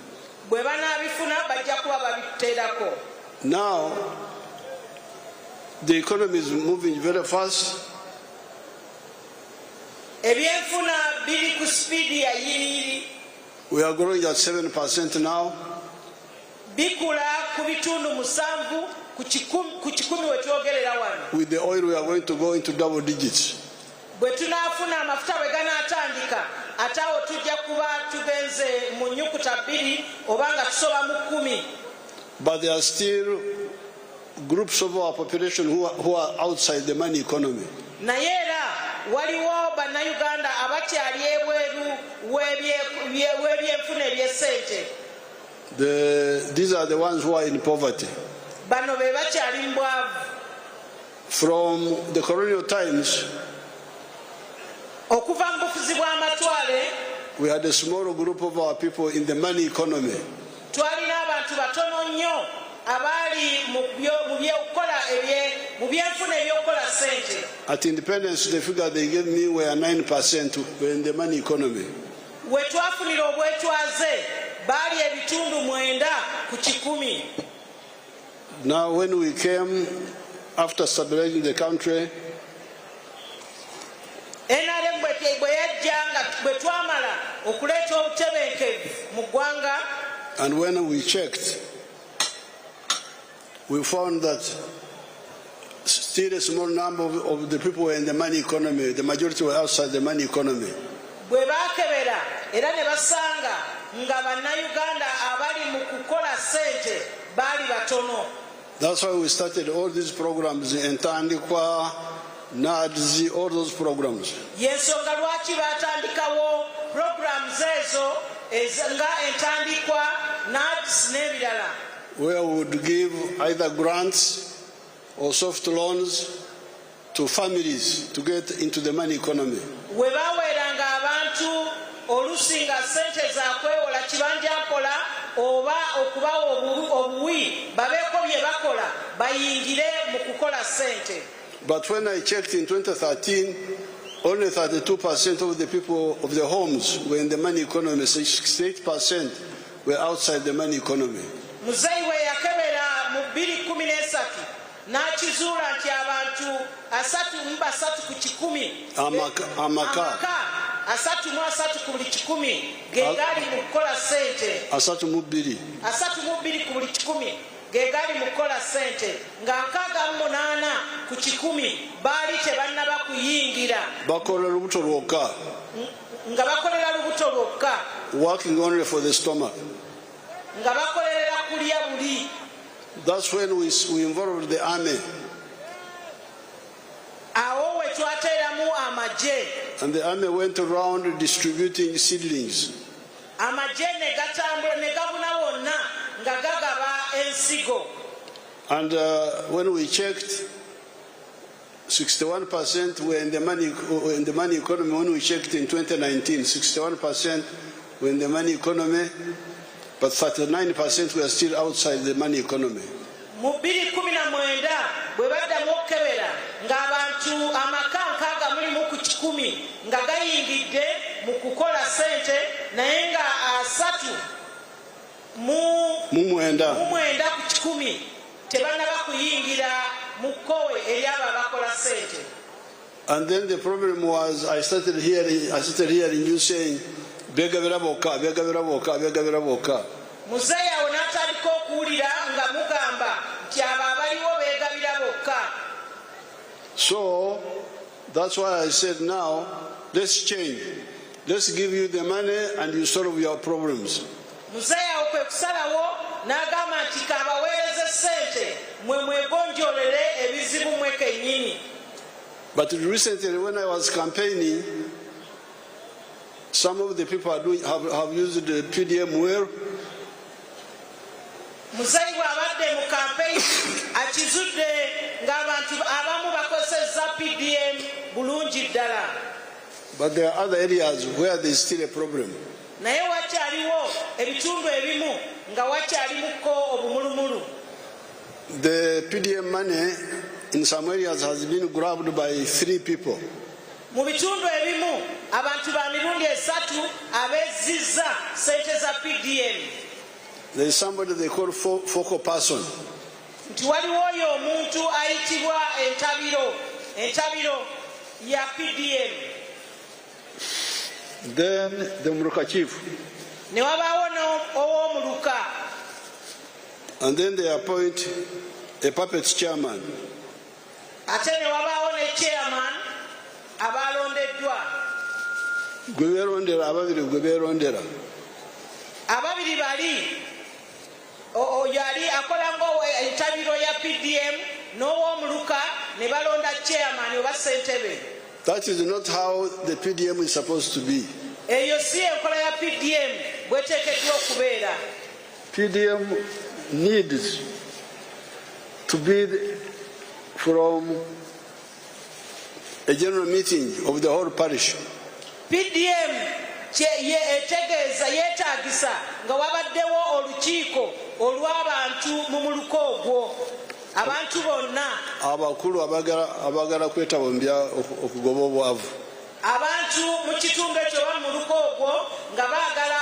Bwe banaabifuna bajja kuba babiteerako. Now, the economy is moving very fast. Ebyenfuna biri ku sipiidi ya yiriyiri. We are growing at 7% now. Bikula ku bitundu 7 ku kikumi we twogerera wano. With the oil, we are going to go into double digits. Bwe tunaafuna amafuta bwe ganaatandika ate awo tujja kuba tugenze mu nnyukuta 2 oba nga tusoba mu 10. But there are still groups of our population who are outside the money economy. Naye era waliwo bannayuganda abakyali ebweru w'ebyenfuna eby'essente. These are the ones who are in poverty. Bano be bakyali mu bwavu. From the colonial times, okuva mu bufuzi bw'amatwale, we had a small group of our people in the money economy. Twalina abantu batono nnyo abaali mu byenfuna eby'okukola ssente. At independence, the figure they gave me were 9% were in the money economy. We twafunira obwetwaze baali ebitundu 9 ku 10. Now, when we came after stabilizing the country, NRM bwe yajja nga bwe twamala okuleeta obutebenkevu mu ggwanga, and when we checked, we found that still a small number of the people were in the money economy. The majority were outside the money economy. Bwe baakebera era ne basanga nga bannayuganda abali mu kukola ssente baali batono. That's why we started all these programs in Tandikwa, NADZ, all those programs. Yensonga lwaki baatandikawo programs ezo nga Entandikwa, NADS n'ebirala. Where we would give either grants or soft loans to families to get into the money economy. We baweeranga abantu olusi nga ssente za kwewola kibanja nkola oba okubawa obuwi babeeko bye bakola bayingire mu kukola ssente. But when I checked in 2013, only 32% of the people of the homes were in the money economy, 68% were outside the money economy. Muzeeyi we yakebera mu 2013 n'akizuula nti abantu 33 ku 10 amaka 33 ku buli 10 ge gaali mu kukola ssente. 32 ku buli 10 ge gaali mu kukola ssente nga 68 ku 10 baali tebannaba kuyingira. Bakolera lubuto lwokka. Nga bakolera lubuto lwokka. Working only for the stomach. Nga bakolerera kulya buli. That's when we involved the army. Awo we twateeramu amagye. And the army went around distributing seedlings. Amagye ne gatambula ne gabuna wonna nga gagaba ensigo. And when we checked, 61% were in the money economy. When we checked in 2019, 61% were in the money economy, but 39% were still outside the money economy. Mu 2019 bwe baddamu okukebera ng'abantu amaka 60 ku 10 nga gayingidde mu kukola ssente naye nga 3 mu 9 ku 10 tebannaba kuyingira mu kkowe eri abo abakola ssente. And then the problem was I started hearing you saying begabira bokka. Muzeeyi awo n'atandika okuwulira nga mugamba nti abo abaliwo beegabira bokka. So that's why I said now let's change. Let's give you the money and you solve your problems. Muzeeyi awo kwe kusalawo n'agamba nti kabaweereze ssente mwe mwegonjolere ebizibu mwe kennyini. But recently when I was campaigning, some of the people have used the PDM well. muzeyi bw'abadde mu campaign akizudde ng'abantu abamu bakozesa PDM bulungi ddala. But there are other areas where there is still a problem. Naye wakyaliwo ebitundu ebimu nga wakyalimuko obumulumulu. The PDM money in some areas has been grabbed by 3 people. Mu bitundu ebimu abantu ba mirundi 3 abezizza sente za PDM. There is somebody they call focal person. Nti waliwo oyo omuntu ayitibwa entabiro ya PDM. Then the Muruka chief. Ne wabaawo ow'omuluka. And then they appoint a puppet chairman. Ate ne wabaawo ne chairman abalondeddwa. Gwe beerondera. Ababiri bali yali akola ng'entabiro ya PDM n'ow'omuluka ne balonda chairman oba ssentebe. That is not how the PDM is supposed to be. Eyo si enkola ya PDM bweteekeddwa okubeera. PDM needs to be from a general meeting of the whole parish. PDM yeetaagisa nga wabaddewo olukiiko olw'abantu mu muluka ogwo. Abantu bonna abakulu abagala kwetaba okugoba obwavu. Abantu mu kitundu ekyo ba mu muluka ogwo nga baagala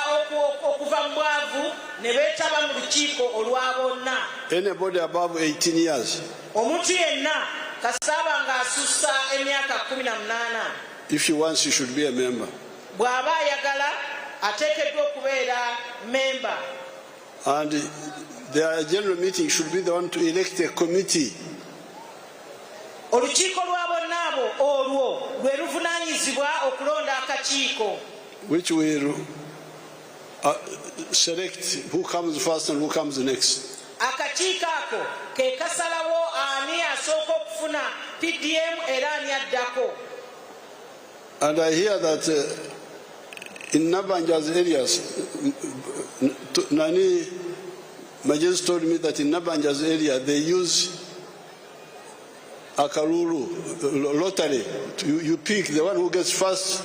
okuva mu bwavu ne beetaba mu lukiiko olwa bonna. Anybody above 18 years. Omuntu yenna kasaba ng'asussa emyaka 18. If he wants, he should be a member. Bw'aba ayagala ateekeddwa okubeera member. And their general meeting should be the one to elect a committee. Olukiiko lwa bonna abo olwo lwe luvunaanyizibwa okulonda akakiiko. Which will select who comes first and who comes next. Akakiiko ako ke kasalawo ani asooka okufuna PDM era ani addako. And I hear that in Nabanja's areas, Nani Majes told me that in Nabanja's area they use Akaruru lottery. You pick the one who gets first.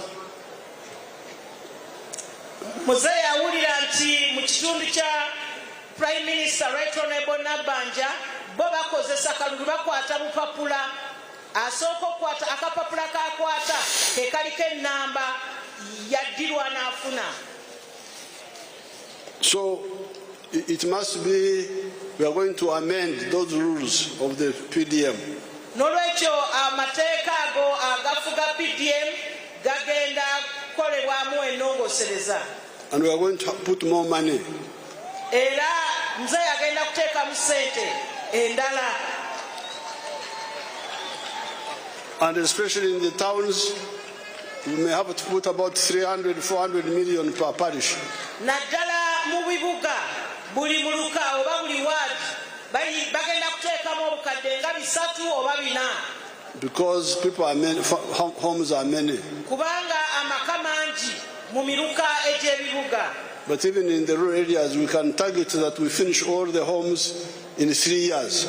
Muzeyi awulira nti mu kitundu kya Prime Minister Right Honorable Nabanja bo bakozesa kalulu bakwata bupapula asooka okwata akapapula kakwata ke kaliko ennamba yaddirwa n'afuna. So it must be, we are going to amend those rules of the PDM. N'olwekyo amateeka ago agafuga PDM gagenda kukolebwamu ennongosereza. And we are going to put more money. Era muzeeyi agenda kuteekamu ssente endala. And especially in the towns, we may have to put about 300-400 million per parish. Naddala mu bibuga buli muluka oba buli waadi bagenda kuteekamu obukadde nga 3 oba 4. Because people are many, homes are many. Kubanga amaka mangi mu miruka egy'ebibuga. But even in the rural areas, we can target that we finish all the homes in 3 years.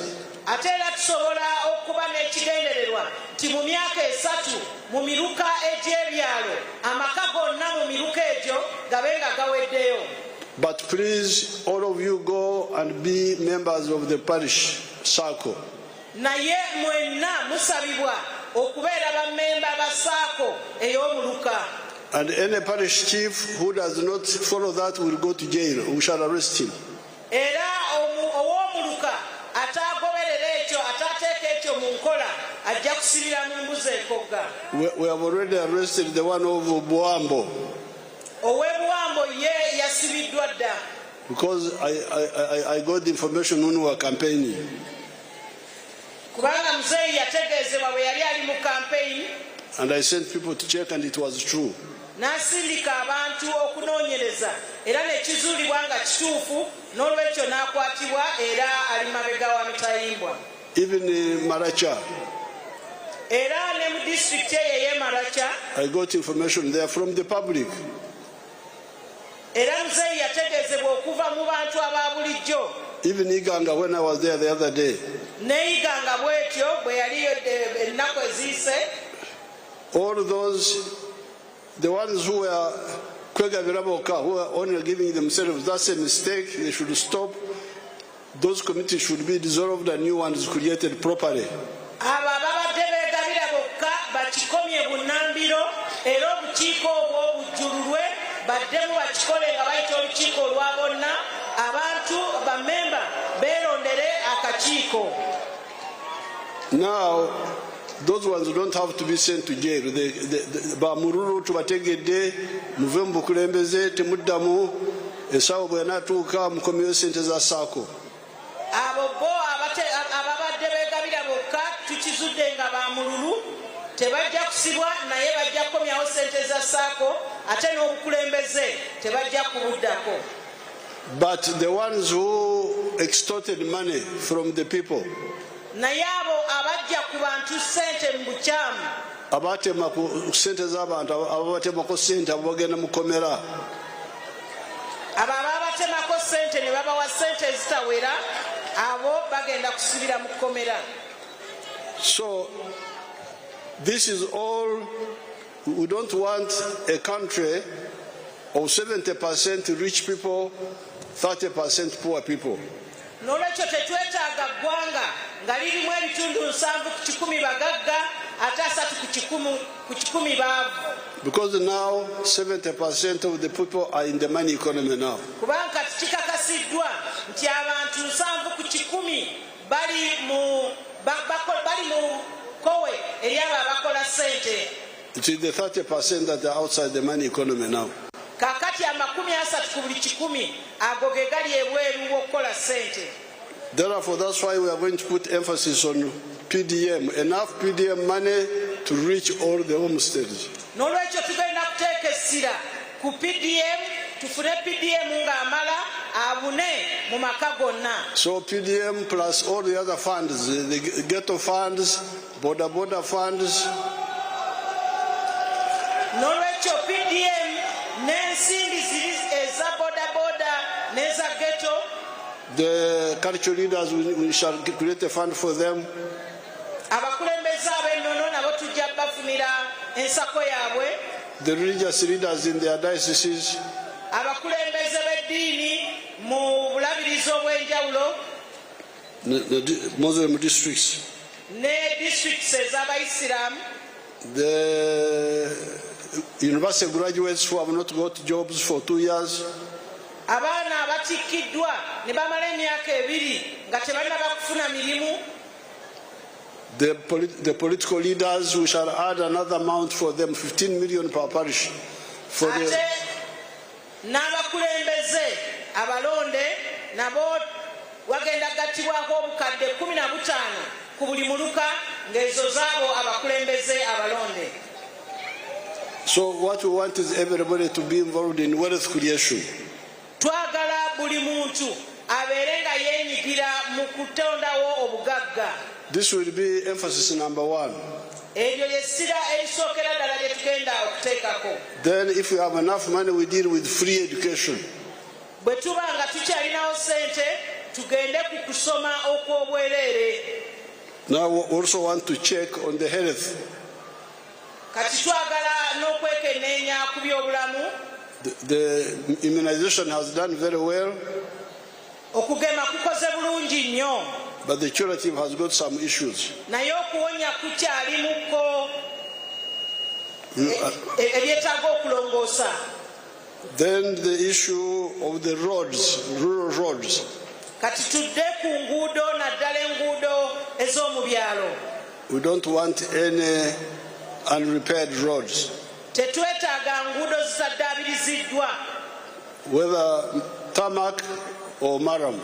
Ate era tusobola okuba n'ekigendererwa nti mu myaka 3 mu miruka egy'ebyalo amaka gonna mu miruka egyo gabe nga gaweddeyo. But please, all of you go and be members of the parish circle. Naye mwenna musabibwa okubeera bammemba ba saako ey'omuluka. And any parish chief who does not follow that will go to jail. We shall arrest him. Era ow'omuluka ataagoberera ekyo ataateeka ekyo mu nkola ajja kusibira mu mbuzi ekogga. We have already arrested the one of Buambo. Ow'ebuwambo ye yasibiddwa dda. Because I got the information when we were campaigning. Kubanga muzeeyi yategeezebwa bwe yali ali mu campaign. And I sent people to check and it was true. N'asindika abantu okunoonyereza era nekizuulibwa nga kituufu n'olwekyo n'akwatibwa era ali mabega wa mitayimbwa. Even in Maracha. Era ne mu district ey'e Maracha. I got information there from the public. Era muzeeyi yategeezebwa okuva mu bantu aba bulijjo Even Eihanga, when I was there the other day, Neiganga bwetyo bwe yali ennaku eziise. all those, the ones who were who are only giving themselves, that's a mistake. They should stop. Those committees should be dissolved and new ones created properly. Abo ababadde beegabira bokka bakikomye bunnambiro era obukiiko obwo bujjululwe baddemu bakikole nga bayita olukiiko olwa bonna abantu bamemba beerondere akakiiko. Now, those ones don't have to be sent to jail. Bamururu tubategedde muve mu bukulembeze temuddamu esawo bwenatuuka mukomyeyo sente za saako. Abo bo ababadde beegabira bokka tukizudde nga bamululu tebajja kusibwa naye bajja kukomyawo sente za saako ate n'obukulembeze tebajja kubuddako. But the ones who extorted money from the people, naye abo abajja ku bantu sente mu bukyamu, abatema ku sente z'abantu, ababatemako sente abo bagenda mu kkomera, abo ababatemako sente ne babawa sente ezitawera abo bagenda kusibira mu kkomera. So this is all. We don't want a country of 70% rich people, 30% poor people. N'olwekyo tetwetaaga ggwanga nga lirimu ebitundu 7 ku 10 bagagga ate 3 ku 10 baavu. Because now 70% of the people are in the money economy now. Kubanga kikakasiddwa nti abantu 7 ku 10 bali mu kowe eri abo abakola sente. It is the 30% that are outside the money economy now. Kakati 30 ku buli 10 ago ge gali ebweru w'okukola sente. Therefore, that's why we are going to put emphasis on PDM, enough PDM money to reach all the homesteads. N'olwekyo tugenda kuteeka essira ku PDM, tufune PDM ng'amala abune mu maka gonna. So PDM plus all the other funds, the ghetto funds, border funds. N'olwekyo PDM n'ensimbi ziri eza boda n'eza ghetto. The cultural leaders, we shall create a fund for them. Abakulembeze ab'ennono nabo tujja bafunira ensako yaabwe. The religious leaders in their dioceses. Abakulembeze b'eddiini mu bulabirizi obw'enjawulo. The Muslim districts. Ne districts ez'Abayisiraamu. The university graduates who have not got jobs for 2 years. Abaana abatikkiddwa ne bamala emyaka 2 nga tebannaba kufuna mirimu. The political leaders, we shall add another amount for them, 15 million per parish. Ate n'abakulembeze abalonde nabo wagenda gattibwako obukadde 15 ku buli muluka ng'ezo zaabo abakulembeze abalonde. So what we want is everybody to be involved in wealth creation. Twagala buli muntu abeere nga yeenyigira mu kutondawo obugagga. This will be emphasis number 1. Eryo ly'essira erisookera ddala lye tugenda okuteekako. Then if we have enough money, we deal with free education. Bwe tuba nga tukyalinawo sente tugende ku kusoma okw'obwereere. Now we also want to check on the health. Kati twagala n'okwekenneenya ku by'obulamu. The immunization has done very well. Okugema kukoze bulungi nnyo. But the curative has got some issues. Naye okuwonya kukyalimuko ebyetaaga okulongoosa. Then the issue of the roads, rural roads. Kati tudde ku nguudo naddala enguudo ez'omu byalo. We don't want any unrepaired roads. Tetwetaaga nguudo zitaddaabiriziddwa. Whether tarmac or maram.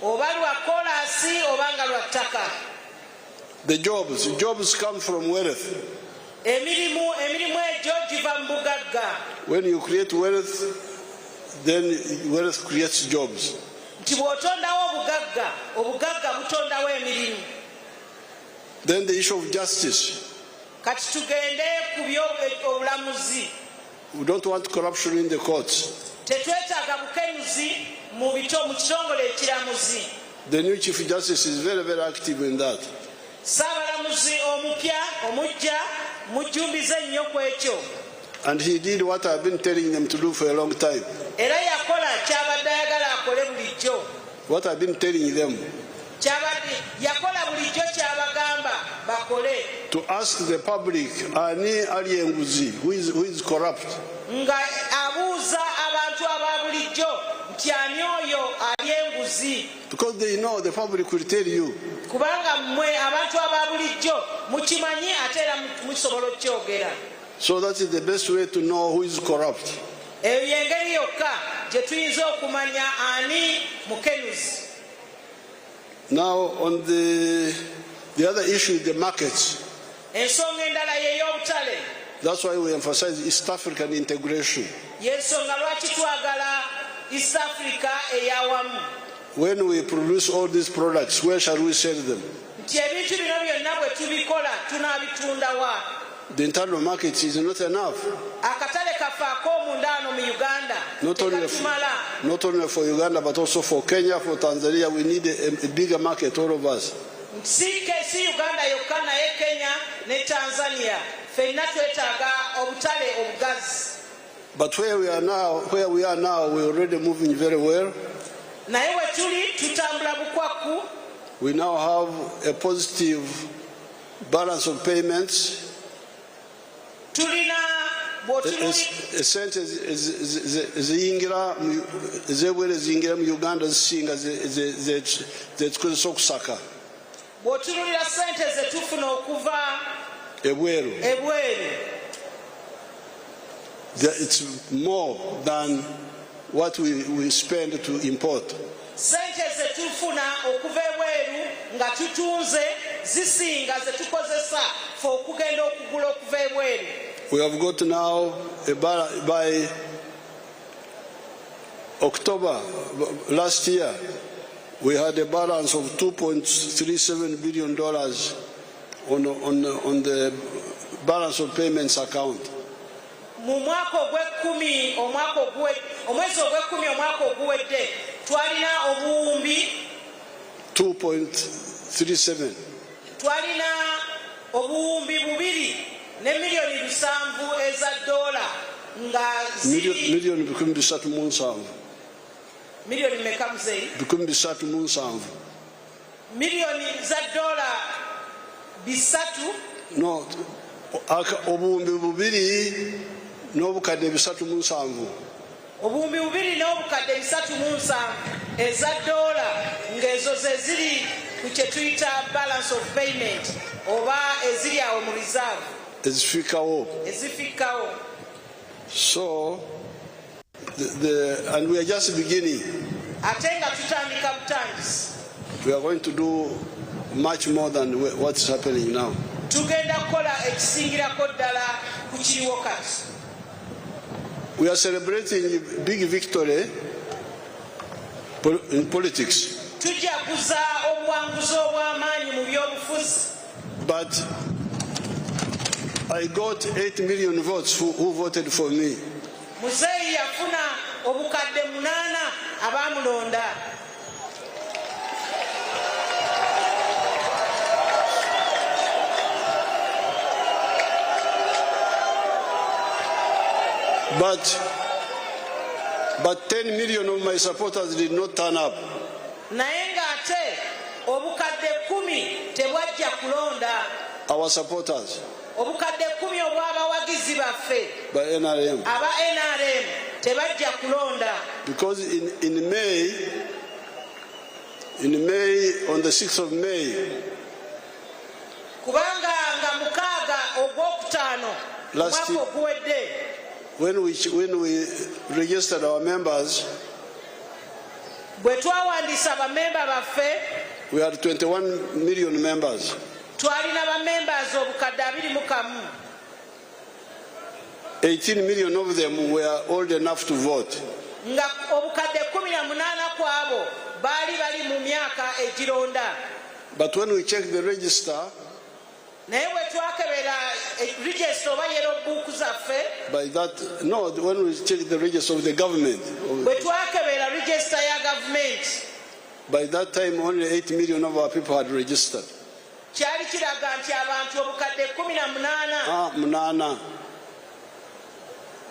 Oba lwa koolaasi oba nga lwa ttaka. The jobs come from wealth. Emirimu egyo giva mu bugagga. When you create wealth, then wealth creates jobs. Nti bw'otondawo obugagga butondawo emirimu. Then the issue of justice. Kati tugende ku by'obulamuzi. We don't want corruption in the courts. Tetwetaaga bukenuzi mu kitongole ekiramuzi. The new Chief Justice is very, very active in that. Saabalamuzi omupya omujja mujjumbize nnyo ku ekyo. And he did what I've been telling them to do for a long time. Era yakola kyabadde ayagala akole bulijjo. What I've been telling them. Yakola bulijjo kyabagamba bakole. To ask the public, ani ali enguzi, who is corrupt? Nga abuuza abantu aba bulijjo nti ani oyo ali enguzi. Because they know, the public will tell you. Kubanga mmwe abantu aba bulijjo mukimanyi ate era musobola okyogera. So that is the best way to know who is corrupt. Eyo y'engeri yokka gye tuyinza okumanya ani mukenuzi. Now on the other issue is the markets. Ensonga endala y'ey'obutale. That's why we emphasize East African integration. Y'ensonga lwaki twagala East Africa eyawamu. When we produce all these products, where shall we sell them? Nti ebintu bino byonna bwe tubikola tunaabitunda wa? The internal market is not enough. Akatale kaffe ak'omunda ano mu Uganda tekatumala. Not only for Uganda but also for Kenya, for Tanzania, we need a bigger market, all of us. Si Uganda yokka naye Kenya ne Tanzania ffenna twetaaga obutale obugazi. But where we are now, we're already moving very well. Naye we tuli tutambula bukwaku. We now have a positive balance of payments. Tulina esente eziyingira mu Uganda zisinga zetukozesa okusaka. Bw'otunulira sente ze tufuna okuva ebweru. It's more than what we spend to import. Sente ze tufuna okuva ebweru nga tutunze zisinga ze tukozesa fe okugenda okugula okuva ebweru. We have got now, by October last year, we had a balance of $2.37 billion on the balance of payments account. Mu mwaka ogw'ekkumi omwezi ogw'ekkumi omwaka oguwedde twalina obuwumbi 2.37. Twalina obuwumbi 2 ne milioni 7 eza dola nga milioni 37. Milioni meka mzee? 37. Milioni za dola 3. No, obuwumbi 2 n'obukadde 37. Obuwumbi 2 n'obukadde 37 eza dola ng'ezo ze ziri ku kye tuyita balance of payment oba eziri awo mu reserve. Ezifikawo. So, and we are just beginning. Ate nga tutandika butandisi. We are going to do much more than what's happening now. Tugenda kukola ekisingirako ddala ku kiriwo kati. We are celebrating a big victory in politics. Tujaguza obuwanguzi obw'amaanyi mu byobufuzi. But I got 8 million votes who voted for me. Muzeeyi yafuna obukadde 8 abamulonda. But 10 million of my supporters did not turn up. Naye ng'ate obukadde 10 tebwajja kulonda. Our supporters. Obukadde 10 obw'abawagizi baffe. By NRM. Aba NRM tebajja kulonda. Because in May, on the 6th of May, kubanga nga 6 ogw'okutaano omwaka oguwedde, when we registered our members, bwe twawandiisa bamemba baffe, we had 21 million members. Twalina bamembers obukadde 21. 18 million of them were old enough to vote. Nga obukadde 18 kwabo bali mu myaka egironda. But when we checked the register, naye bwe twakebera register oba yerobuuku zaffe, when we checked the register of the government, bwe twakebera register ya government, By that time, only 8 million of our people had registered. kyali kiraga nti abantu obukadde 18 Munana.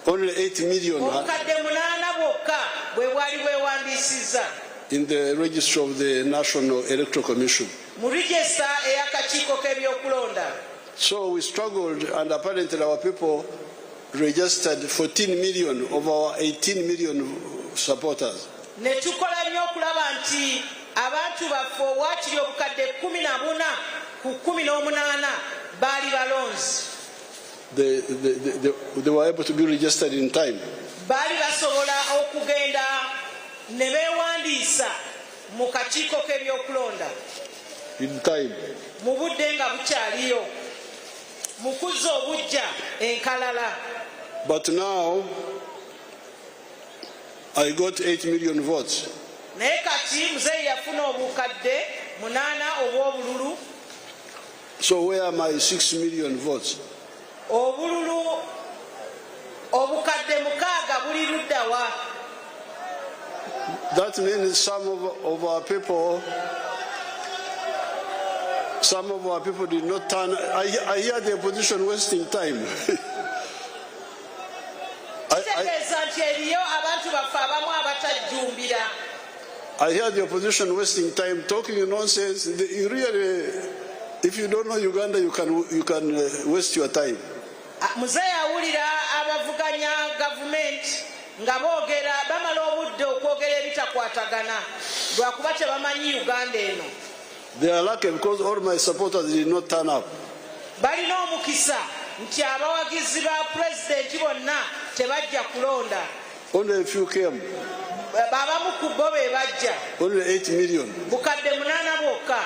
Only 8 million obukadde 8 bwokka bwe bwali bwewandiisizza in the register of the National Electoral Commission. mu register ey'akakiiko k'ebyokulonda. So we struggled, and apparently our people registered 14 million of our 18 million supporters. Ne tukola nnyo okulaba nti abantu baffe waakiri obukadde 14 ku 18 baali balonzi. They were able to be registered in time. Baali basobola okugenda ne beewandiisa mu kakiiko k'ebyokulonda In time. mu budde nga bukyaliyo mu kuzza obujja enkalala. But now, I got 8 million votes. Naye kati muzeeyi yafuna obukadde 8 obw'obululu. So where are my 6 million votes? Obululu obukadde 6 buli ludda wa? That means some of our people did not turn. I hear the opposition wasting time. Kitegeeza nti eriyo abantu baffe abamu abatajjumbira. I hear the opposition wasting time talking nonsense. You really, if you don't know Uganda, you can waste your time. Muzeeyi awulira abavuganya gavumenti nga boogera bamala obudde okwogera ebitakwatagana lwakuba tebamanyi Uganda eno. They are lucky because all my supporters did not turn up. Balina omukisa nti abawagizi ba pulezidenti bonna tebajja kulonda. Only a few came. Abamu ku bo be bajja. Only 8 million. Bukadde 8 bwokka.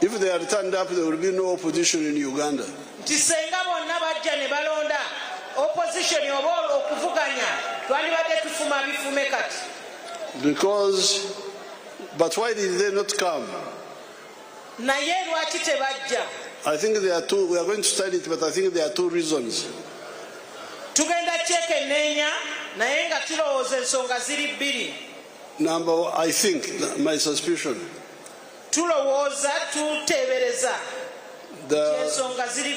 If they had turned up, there would be no opposition in Uganda. Nti senga bonna bajja ne balonda opposition oba okuvuganya twandibadde tufuma bifume kati. But why did they not come? Naye lwaki tebajja? I think there are two. We are going to study it, but I think there are two reasons. Tugenda kyekenneenya naye nga tulowooza ensonga ziri 2. Number one, I think, my suspicion. Tulowooza tuteebereza ensonga ziri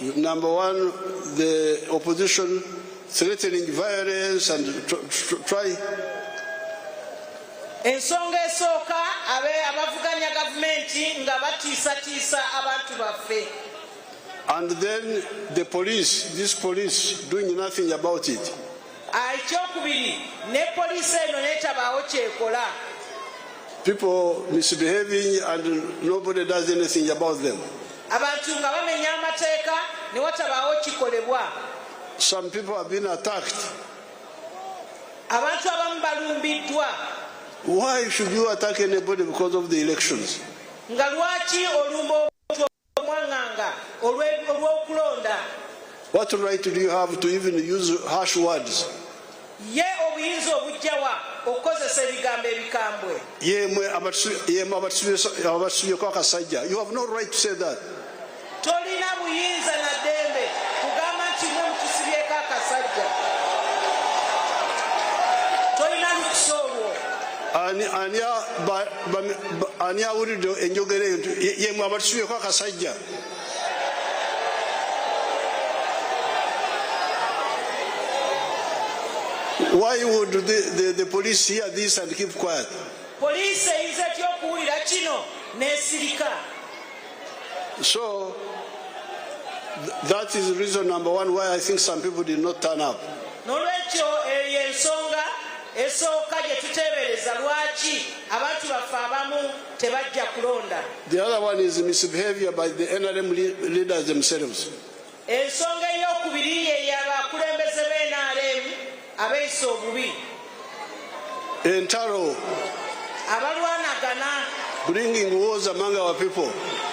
2. Number one, the opposition threatening violence and try. Ensonga esooka abavuganya gavumenti nga batiisatiisa abantu baffe. And then the police, this police doing nothing about it. Ekyokubiri ne poliisi eno neetabaawo kyekola. People misbehaving and nobody does anything about them. Abantu nga bamenya amateeka ne watabaawo kikolebwa. Some people have been attacked. Abantu abamu balumbiddwa. Why should you attack anybody because of the elections? Nga lwaki olumba omuntu omwaŋŋanga olw'okulonda? What right do you have to even use harsh words? Ye obuyinza obujjawa okukozesa ebigambo ebikambwe. Abasubyeko akasajja. You have no right to say that. Tolina buyinza na ddembe kugamba nti mwe mutusibyeko akasajja. Tolina lukusa olwo. Ani awulidde enjogera eyo nti yemwe abatusibyeko akasajja. Why would the police hear this and keep quiet? Poliisi eyinza etya okuwulira kino n'esirika? So that is reason number one why I think some people did not turn up. N'olwekyo eyo ensonga esooka gye tuteebereza lwaki abantu baffe abamu tebajja kulonda. The other one is misbehavior by the NRM leaders themselves. Ensonga ey'okubiri ye y'abakulembeze b'NRM abeeyisa obubi. Entaro. Abalwanagana. Bringing wars among our people.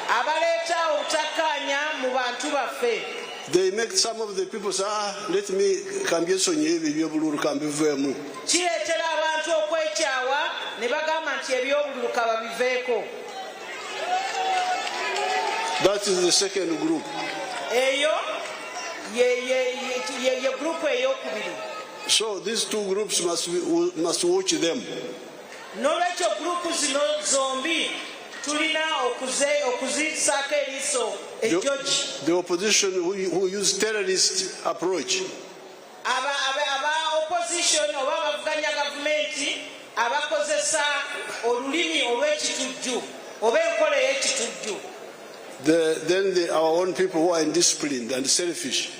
Abaleeta obutakkaanya mu bantu baffe. They make some of the people say, let me kambyesonye ebyo ebyobululu kambiveemu. Kireetera abantu okwekyawa ne bagamba nti ebyobululu kababiveeko. That is the second group. Eyo ye group ey'okubiri. So these two groups must watch them. N'olwekyo grupu zino zombi tulina okuzisaako eriiso ejjogi. The opposition who use terrorist approach. Aba opposition oba abavuganya gavumenti abakozesa olulimi olw'ekitujju oba enkola ey'ekitujju. Then our own people who are indisciplined and selfish.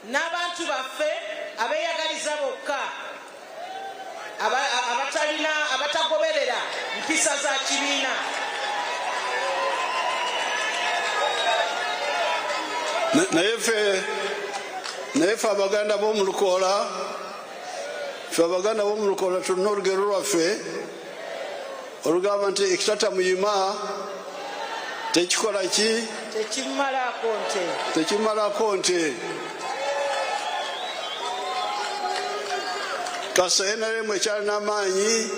N'abantu baffe abeeyagaliza bokka abatagoberera mpisa za kibiina. naye ffe abaganda b'omu Lukoola tulina olugero lwaffe olugamba nti ekitata muyima tekikola ki? Tekimalako nte. Kasa NRM ekyalina amaanyi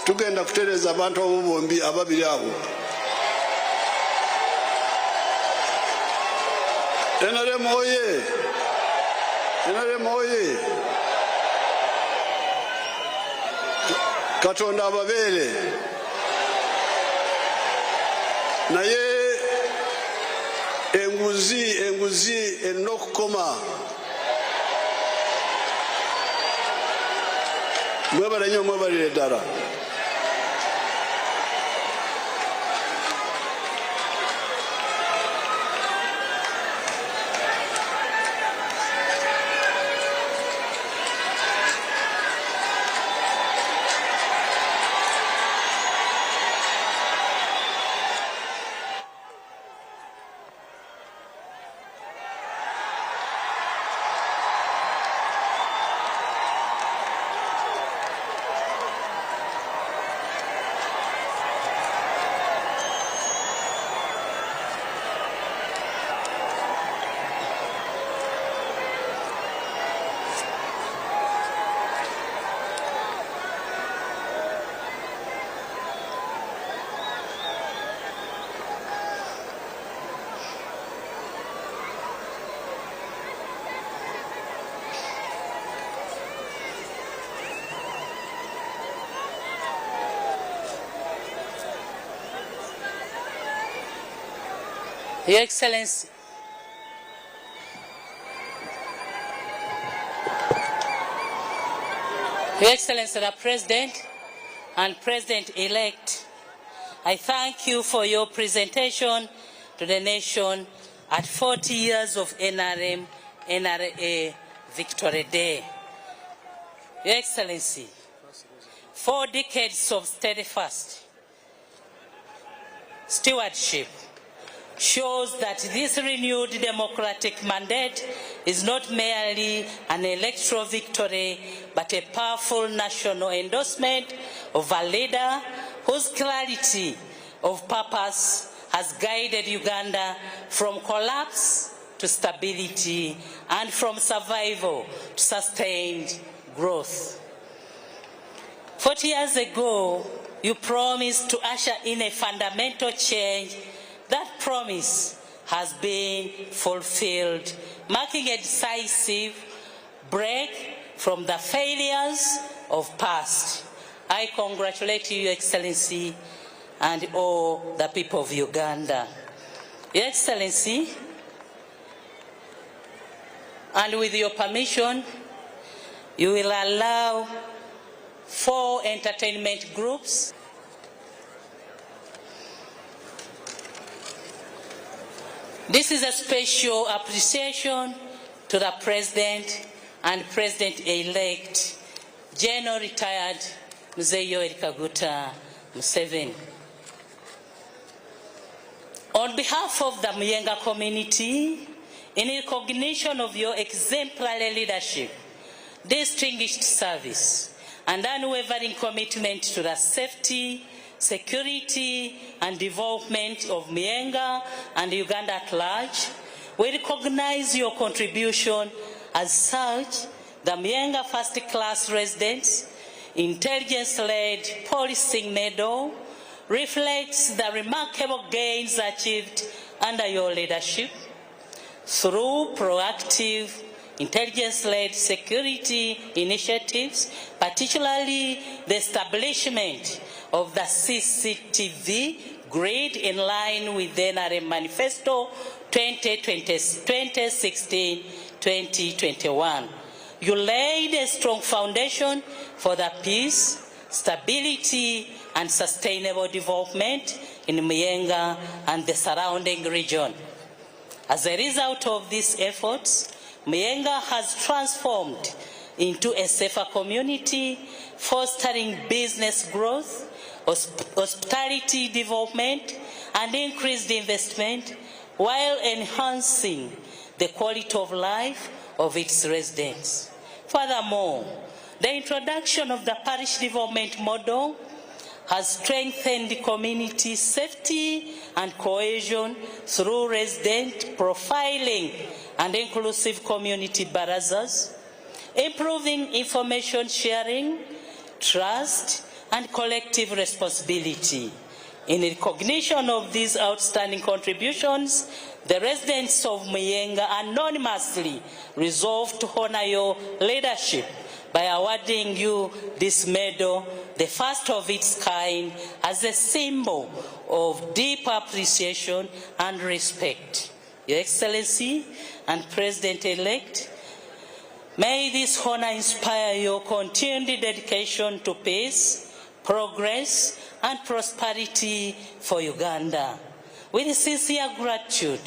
tugenda kutereeza abantu abo bombi ababiri abo. NRM oye! NRM oye! Katonda ababeere. Naye enguzi erina okukoma. Mwebale nnyo, mwebalire ddala. Your Excellency, the President and President-elect, I thank you for your presentation to the nation at 40 years of NRA Victory Day. Your Excellency, 4 decades of steadfast stewardship shows that this renewed democratic mandate is not merely an electoral victory, but a powerful national endorsement of a leader whose clarity of purpose has guided Uganda from collapse to stability and from survival to sustained growth. 40 years ago, you promised to usher in a fundamental change. That promise has been fulfilled, marking a decisive break from the failures of past. I congratulate you, Your Excellency, and all the people of Uganda. Your Excellency, and with your permission, you will allow 4 entertainment groups . This is a special appreciation to the President and President-elect, General Retired Mzee Yoweri Kaguta Museveni. On behalf of the Muyenga community, in recognition of your exemplary leadership, distinguished service, and unwavering commitment to the safety, security, and development of Muyenga and Uganda at large, we recognize your contribution. As such, the Muyenga First-Class Residents Intelligence-Led Policing Medal reflects the remarkable gains achieved under your leadership through proactive intelligence-led security initiatives, particularly the establishment of the CCTV grid in line with the NRM Manifesto 2016-2021. You laid a strong foundation for the peace, stability, and sustainable development in Muyenga and the surrounding region. As a result of these efforts, Muyenga has transformed into a safer community, fostering business growth, hospitality development, and increased investment, while enhancing the quality of life of its residents. Furthermore, the introduction of the parish development model has strengthened community safety and cohesion through resident profiling and inclusive community barazas, improving information sharing, trust, and collective responsibility. In recognition of these outstanding contributions, the residents of Muyenga anonymously resolved to honor your leadership by awarding you this medal, the first of its kind, as a symbol of deep appreciation and respect. Your Excellency and President-elect, may this honor inspire your continued dedication to peace, progress, and prosperity for Uganda. With sincere gratitude,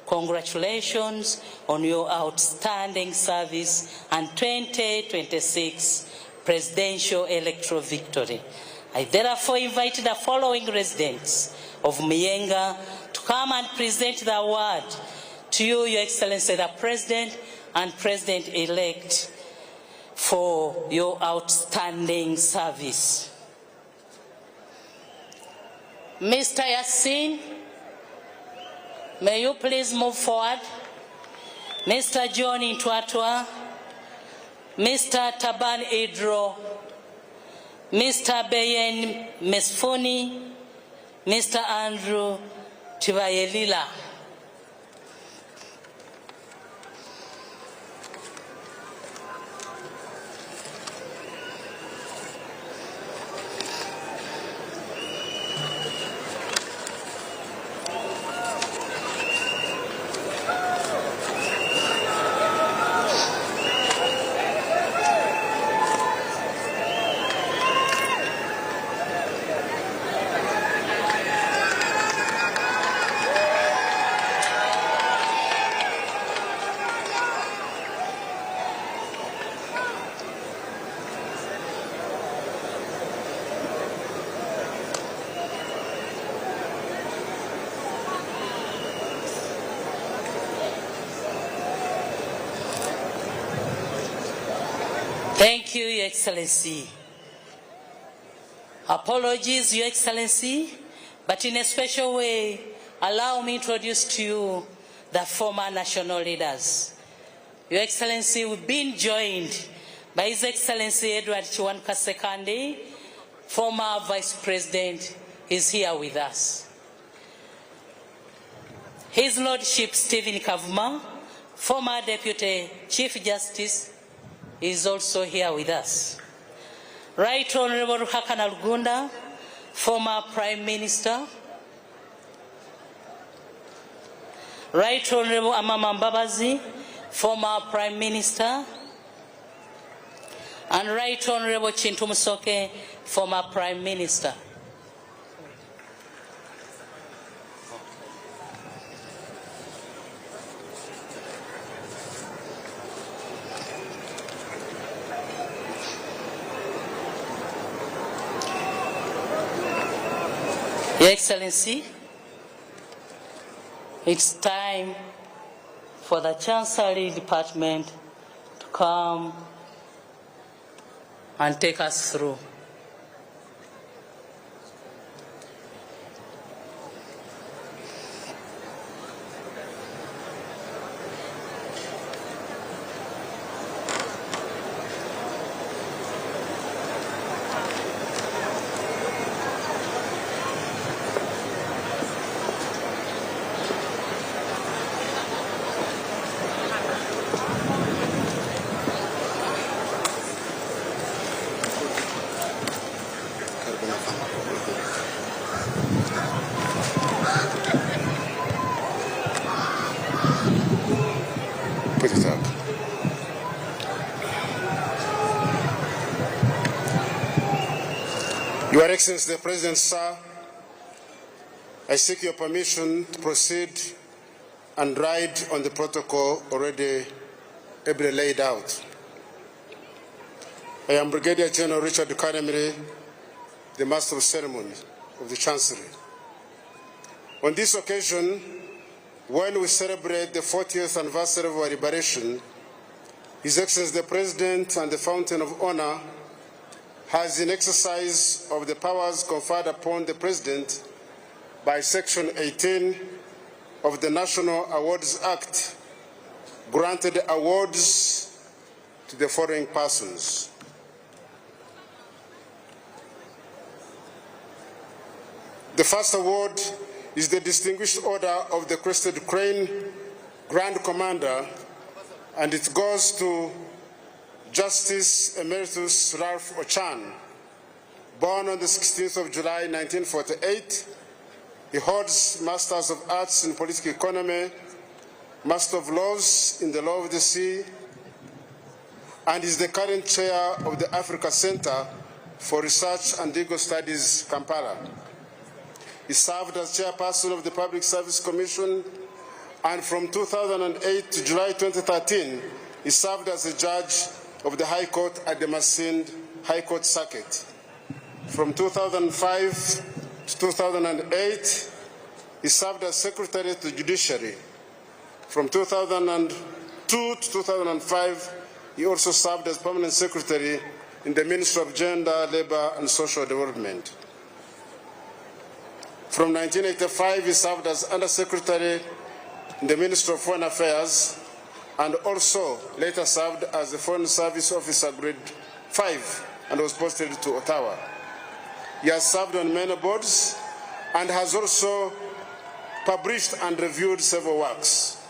congratulations on your outstanding service and 2026 presidential electoral victory. I therefore invite the following residents of Muyenga to come and present the award to you, Your Excellency, the President and President-elect, for your outstanding service. Mr. Yassin, may you please move forward. Mr. John Intwatwa, Mr. Taban Idro, Mr. Beyen Mesfuni, Mr. Andrew Tibayelila. Thank you, Your Excellency. Apologies, Your Excellency, but in a special way, allow me to introduce to you the former national leaders. Your Excellency, we've been joined by His Excellency Edward Chiwan Kasekandi, former Vice President, is here with us. His Lordship Stephen Kavuma, former Deputy Chief Justice, is also here with us. Right Honorable Ruhakana Rugunda, former Prime Minister. Right Honorable Amama Mbabazi, former Prime Minister. And Right Honorable Chintu Musoke, former Prime Minister. Your Excellency, it's time for the Chancellery Department to come and take us through. Your Excellency the President, sir, I seek your permission to proceed and ride on the protocol already ably laid out. I am Brigadier General Richard Kanemire, the Master of Ceremonies of the Chancery. On this occasion, when we celebrate the 40th anniversary of our liberation, His Excellency the President and the Fountain of Honor has, in exercise of the powers conferred upon the President by Section 18 of the National Awards Act, granted awards to the following persons. The first award is the Distinguished Order of the Crested Crane Grand Commander, and it goes to Justice Emeritus Ralph Ochan. Born on the 16th of July 1948, he holds Masters of Arts in Political Economy, Master of Laws in the Law of the Sea, and is the current chair of the Africa Center for Research and Legal Studies, Kampala. He served as chairperson of the Public Service Commission, and from 2008 to July 2013, he served as a judge of the High Court at the Masinde High Court Circuit. From 2005 to 2008, he served as Secretary to the Judiciary. From 2002 to 2005, he also served as Permanent Secretary in the Ministry of Gender, Labor and Social Development. From 1985, he served as Undersecretary in the Ministry of Foreign Affairs and also later served as the Foreign Service Officer Grade 5 and was posted to Ottawa. He has served on many boards and has also published and reviewed several works.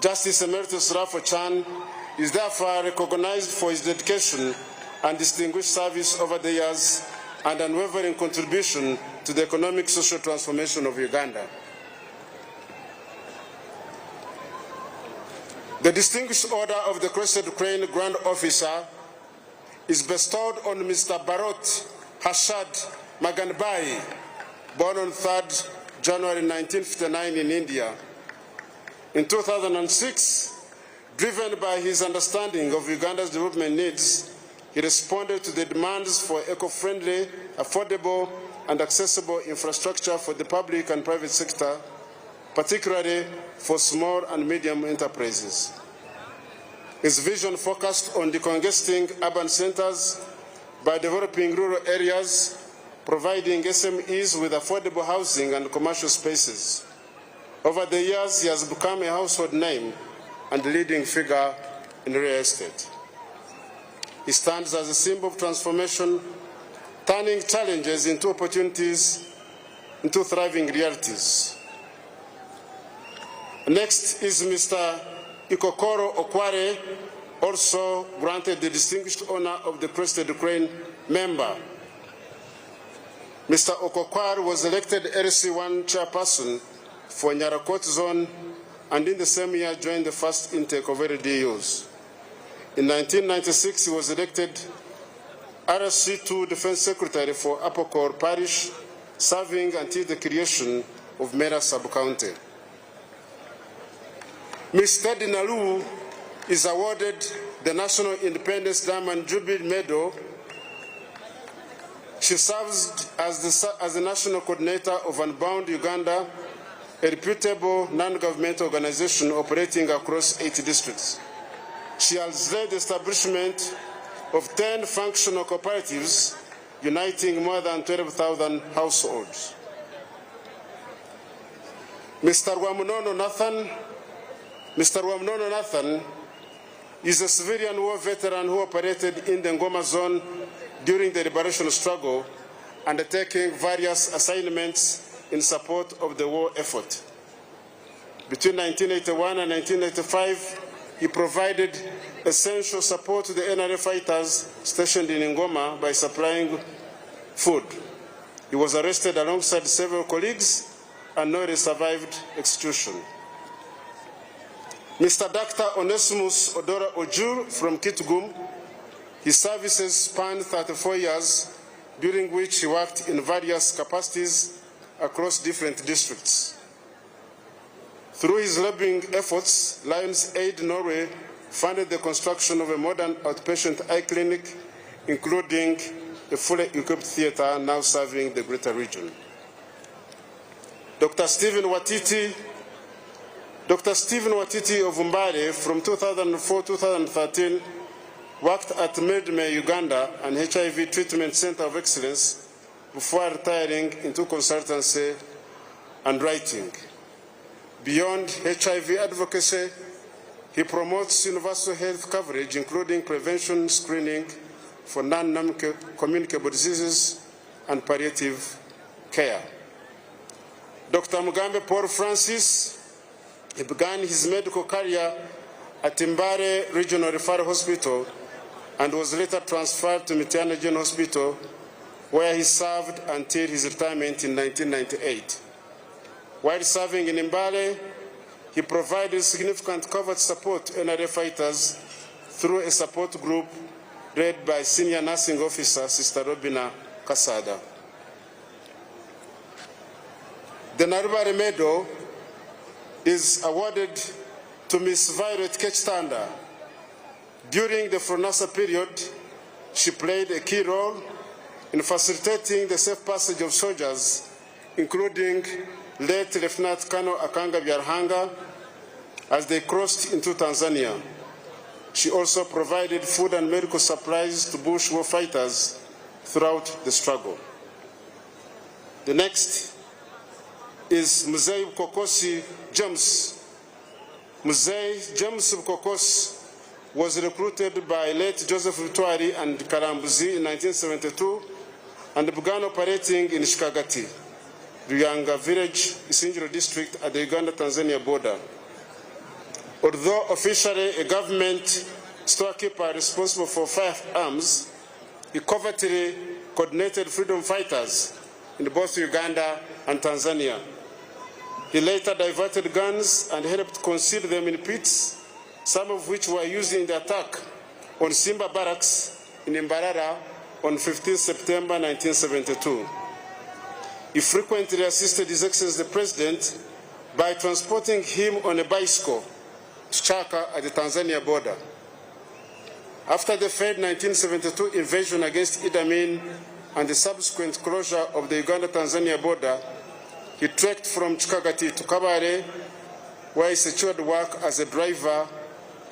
Justice Emeritus Ralph Ochan is therefore recognized for his dedication and distinguished service over the years and unwavering contribution to the economic social transformation of Uganda. The Distinguished Order of the Crested Crane Grand Officer is bestowed on Mr. Barot Hashad Maganbai, born on 3rd January 1959 in India. In 2006, driven by his understanding of Uganda's development needs, he responded to the demands for eco-friendly, affordable, and accessible infrastructure for the public and private sector, particularly for small and medium enterprises. His vision focused on decongesting urban centers by developing rural areas, providing SMEs with affordable housing and commercial spaces. Over the years, he has become a household name and leading figure in real estate. He stands as a symbol of transformation, turning challenges into opportunities, into thriving realities. Next is Mr. Ikokoro Okware, also granted the Distinguished Honor of the Crested Crane Member. Mr. Okokware was elected LC1 chairperson for Nyarakot Zone and in the same year joined the first intake of LDUs. In 1996, he was elected RSC2 Defense Secretary for Apokor Parish, serving until the creation of Mera Sub-County. Ms. Teddy Nalu is awarded the National Independence Diamond Jubilee Medal. She serves as the National Coordinator of Unbound Uganda, a reputable non-governmental organization operating across 8 districts. She has led the establishment of 10 functional cooperatives, uniting more than 12,000 households. Mr. Wamnono Nathan is a civilian war veteran who operated in the Ngoma zone during the liberation struggle, undertaking various assignments in support of the war effort. Between 1981 and 1985, he provided essential support to the NRA fighters stationed in Ngoma by supplying food. He was arrested alongside several colleagues and nobody survived execution. Mr. Dr. Onesimus Odora Ojur from Kitgum, his services spanned 34 years during which he worked in various capacities across different districts. Through his lobbying efforts, Lions Aid Norway funded the construction of a modern outpatient eye clinic, including a fully equipped theater now serving the greater region. Dr. Stephen Watiti of Mbale from 2004-2013 worked at Medme, Uganda, an HIV treatment center of excellence before retiring into consultancy and writing. Beyond HIV advocacy, he promotes universal health coverage, including prevention screening for non-communicable diseases and palliative care. Dr. Mugambe Paul Francis, he began his medical career at Mbale Regional Referral Hospital and was later transferred to Mitiana General Hospital, where he served until his retirement in 1998. While serving in Mbale, he provided significant covert support to NRA fighters through a support group led by Senior Nursing Officer Sister Robina Kasada. The Narubare Medal is awarded to Miss Violet Ketchtanda. During the Fronasa period, she played a key role in facilitating the safe passage of soldiers, including late Lieutenant Colonel Akanga Byarhanga, as they crossed into Tanzania. She also provided food and medical supplies to bush war fighters throughout the struggle. The next is Mzee Bukokosi James. Mzee James Bukokosi was recruited by late Joseph Rutwari and Karambuzi in 1972 and began operating in Shikagati, Ruyanga village, Isinjiro district at the Uganda-Tanzania border. Although officially a government storekeeper responsible for firearms, he covertly coordinated freedom fighters in both Uganda and Tanzania. He later diverted guns and helped conceal them in pits, some of which were used in the attack on Simba Barracks in Mbarara on 15 September 1972. He frequently assisted His Excellency the President by transporting him on a bicycle to Chaka at the Tanzania border. After the failed 1972 invasion against Idi Amin and the subsequent closure of the Uganda-Tanzania border, he trekked from Chikagati to Kabare, where he secured work as a driver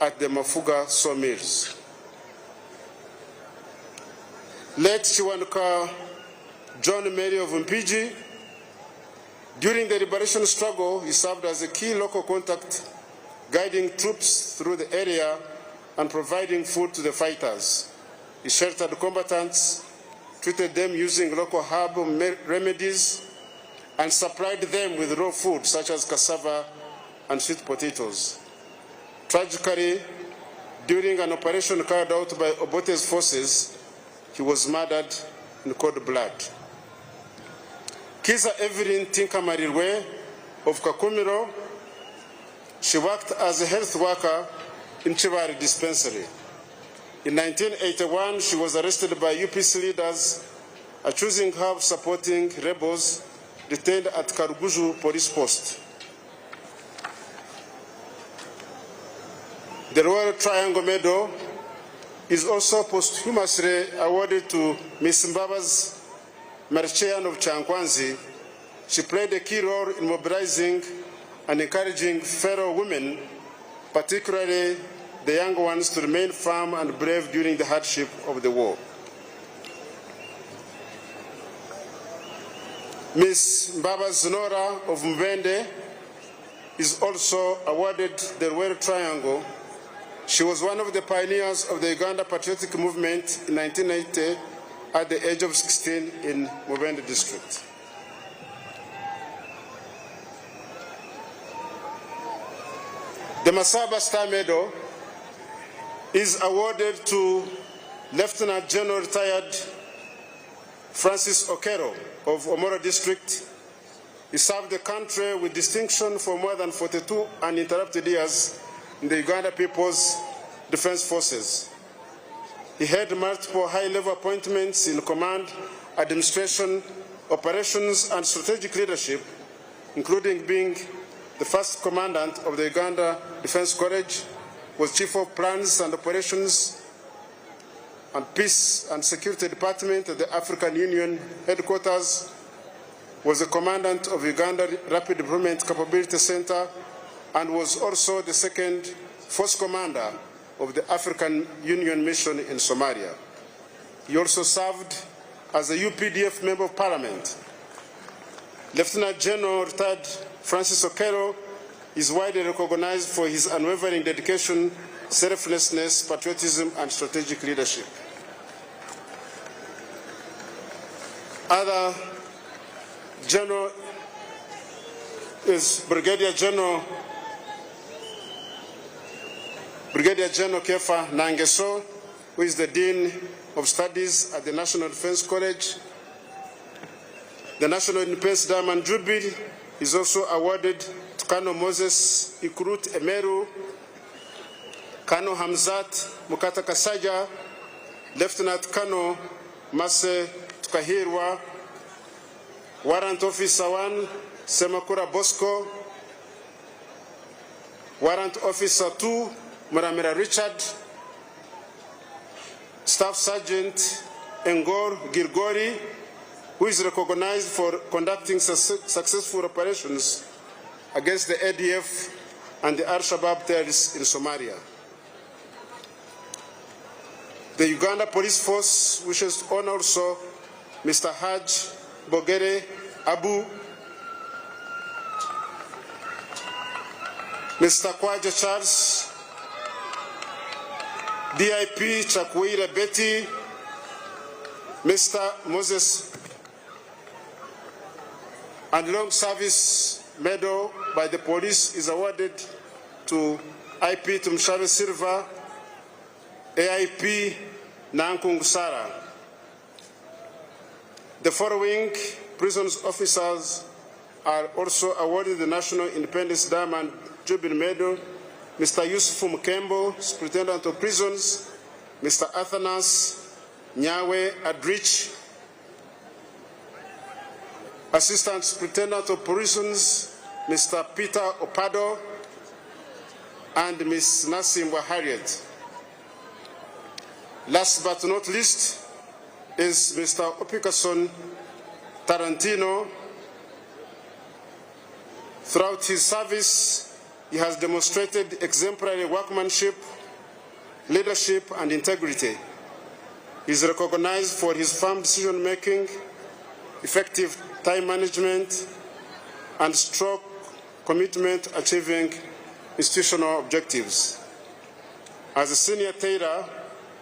at the Mafuga sawmills. Late Chiwanuka John Mary of Mpiji, during the liberation struggle, he served as a key local contact, guiding troops through the area and providing food to the fighters. He sheltered combatants, treated them using local herbal remedies, and supplied them with raw food such as cassava and sweet potatoes. Tragically, during an operation carried out by Obote's forces, he was murdered in cold blood. Kiza Evelyn Tinkamarirwe of Kakumiro, she worked as a health worker in Chivari Dispensary. In 1981, she was arrested by UPC leaders, accusing her of supporting rebels detained at Karuguju police post. The Royal Triangle Medal is also posthumously awarded to Miss Mbaba's Marchean of Chankwanzi. She played a key role in mobilizing and encouraging fellow women, particularly the young ones, to remain firm and brave during the hardship of the war. Miss Mbaba Zinora of Mbende is also awarded the Royal Triangle. She was one of the pioneers of the Uganda Patriotic Movement in 1980 at the age of 16 in Mubende district. The Masaba Star Medal is awarded to Lieutenant General retired Francis Okero of Omoro district. He served the country with distinction for more than 42 uninterrupted years in the Uganda People's Defense Forces. He had multiple high-level appointments in command, administration, operations, and strategic leadership, including being the first commandant of the Uganda Defense College, was Chief of Plans and Operations and Peace and Security Department at the African Union Headquarters, was the commandant of Uganda Rapid Deployment Capability Center, and was also the second force commander of the African Union Mission in Somalia. He also served as a UPDF Member of Parliament. Lieutenant General retired Francis Okero is widely recognized for his unwavering dedication, selflessness, patriotism, and strategic leadership. Other general is Brigadier General Kefa Nangeso, who is the Dean of Studies at the National Defense College. The National Independence Diamond Jubilee is also awarded to Colonel Moses Ikurut Emeru, Colonel Hamzat Mukata Kasaja, Lieutenant Colonel Mase Tukahirwa, Warrant Officer 1 Semakura Bosco, Warrant Officer 2 Muramira Richard, Staff Sergeant Engor Girgori, who is recognized for conducting successful operations against the ADF and the Al-Shabaab terrorists in Somalia. The Uganda Police Force wishes to honor also Mr. Haj Bogere Abu, Mr. Kwaja Charles, DIP Chakwira Betty, Mr. Moses, and long service medal by the police is awarded to IP Tumshave Silva, AIP Nankung Sara. The following prisons officers are also awarded the National Independence Diamond Jubilee Medal: Mr. Yusuf Mukembo, Superintendent of Prisons; Mr. Athanas Nyawe Adrich, Assistant Superintendent of Prisons, Mr. Peter Opado, and Ms. Nasimwa Harriet. Last but not least is Mr. Opikason Tarantino. Throughout his service, he has demonstrated exemplary workmanship, leadership, and integrity. He is recognized for his firm decision-making, effective time management, and strong commitment achieving institutional objectives. As a senior tailor,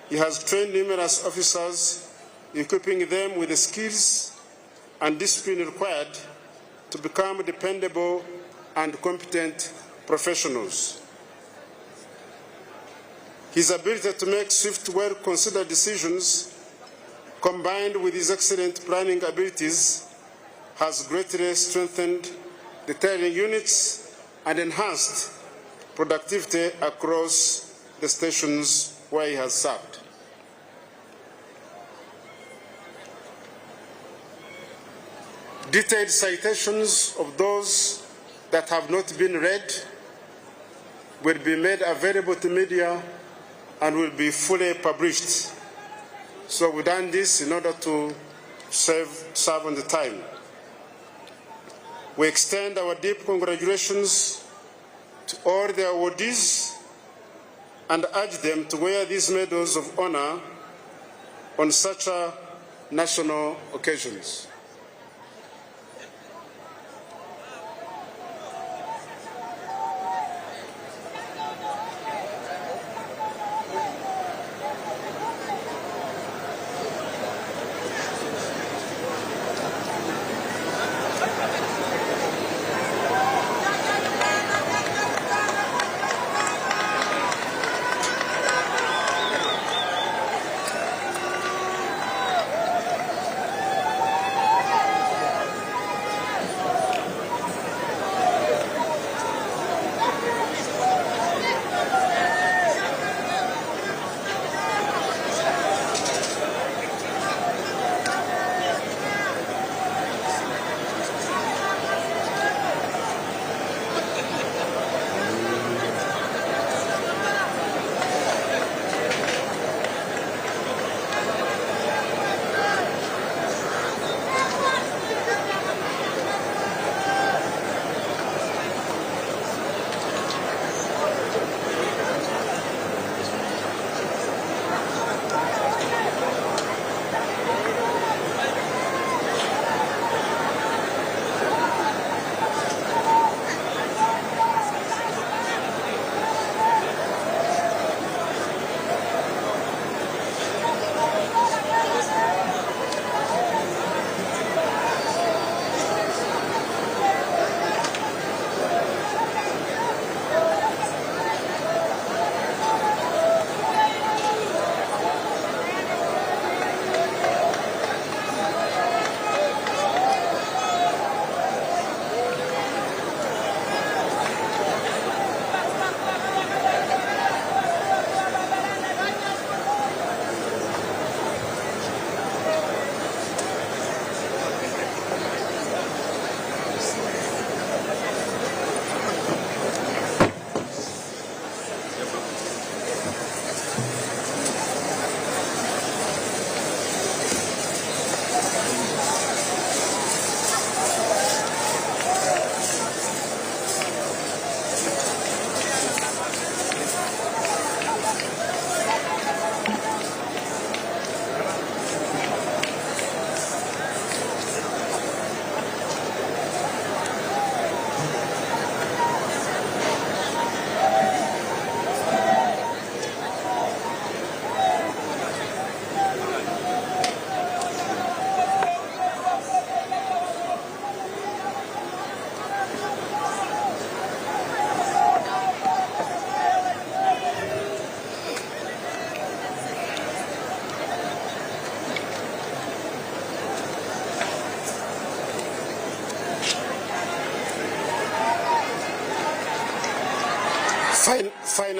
he has trained numerous officers, equipping them with the skills and discipline required to become dependable and competent professionals. His ability to make swift, well-considered decisions, combined with his excellent planning abilities, has greatly strengthened the tailoring units and enhanced productivity across the stations where he has served. Detailed citations of those that have not been read will be made available to media and will be fully published. So we've done this in order to serve on the time. We extend our deep congratulations to all the awardees and urge them to wear these medals of honor on such national occasions.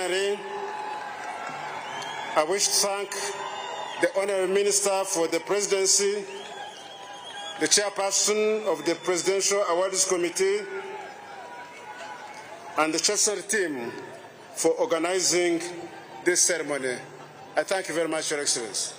Finally, I wish to thank the Honourable Minister for the Presidency, the Chairperson of the Presidential Awards Committee, and the Chancellor team for organizing this ceremony. I thank you very much, Your Excellency.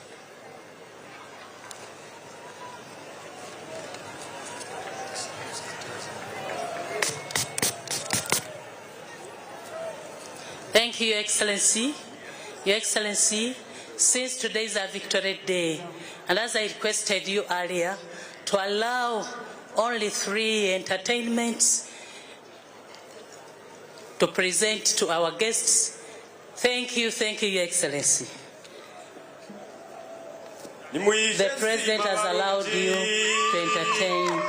Thank you, Your Excellency. Your Excellency, since today is a Victory Day, and as I requested you earlier, to allow only 3 entertainments to present to our guests. Thank you, Your Excellency. The President has allowed you to entertain.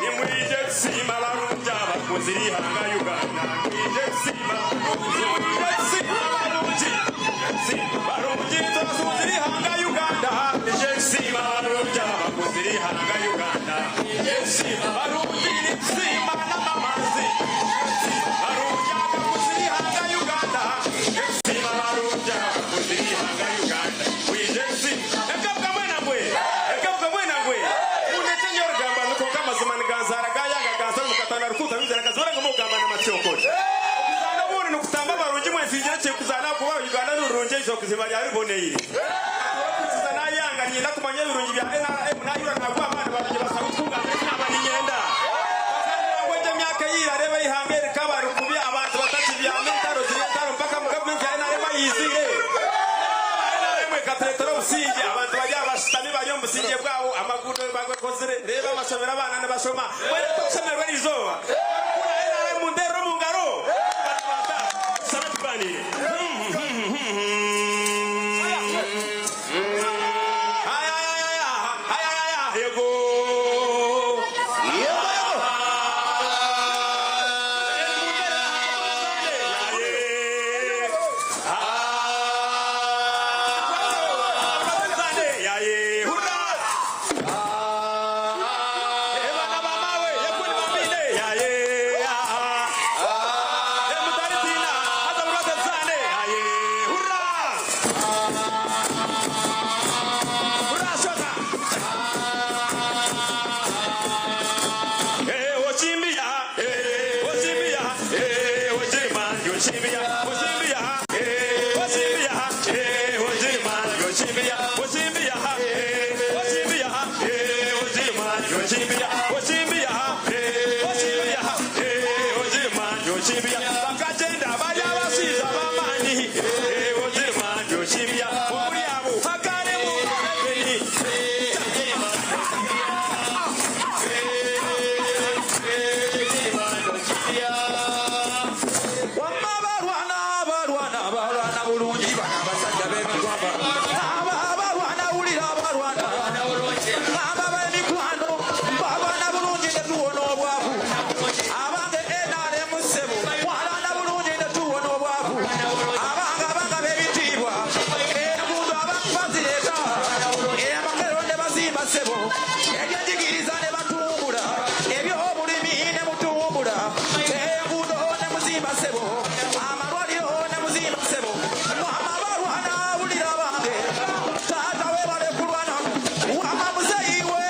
Wama muzeyiwe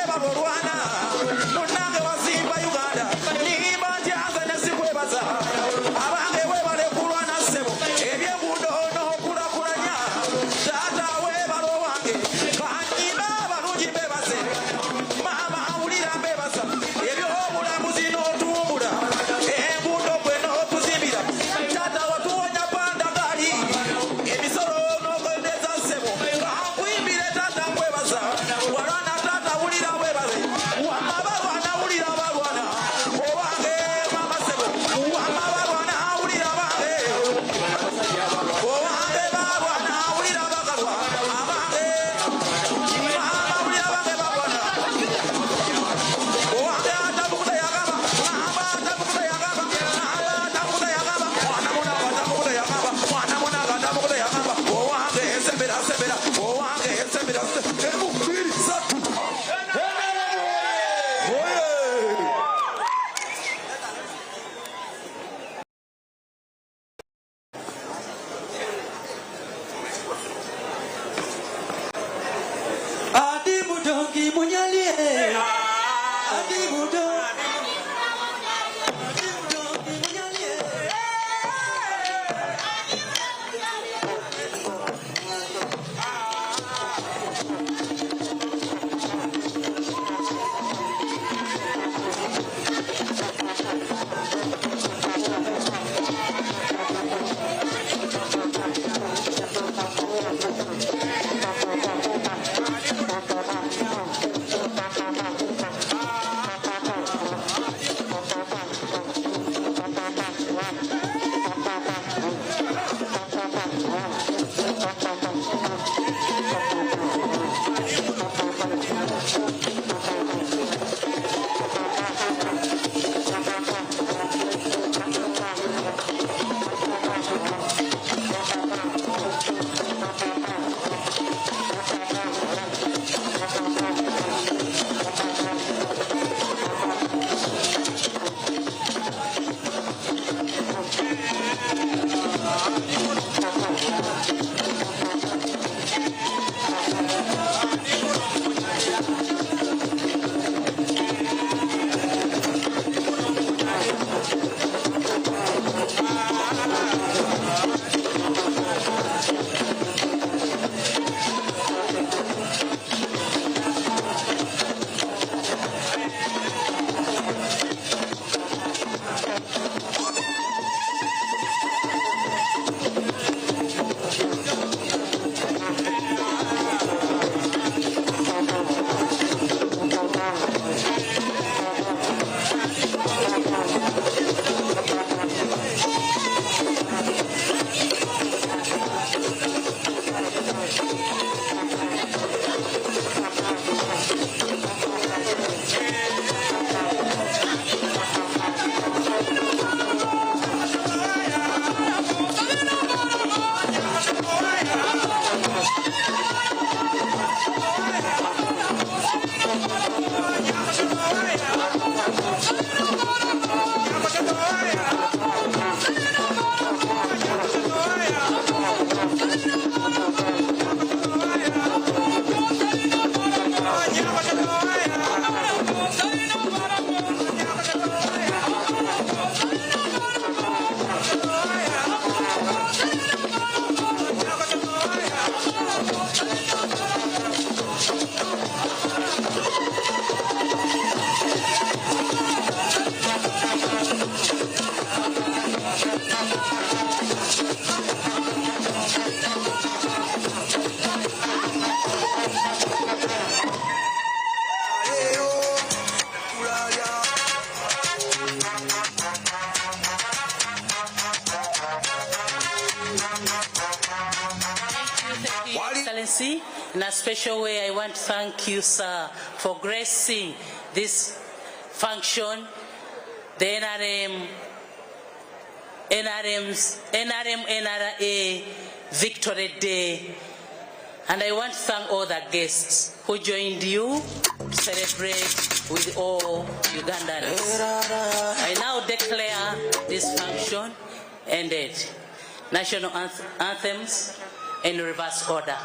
Excellency. In a special way, I want to thank you, sir, for gracing this function, the NRA Victory Day. And I want to thank all the guests who joined you to celebrate with all Ugandans. I now declare this function ended. National anthems in reverse order.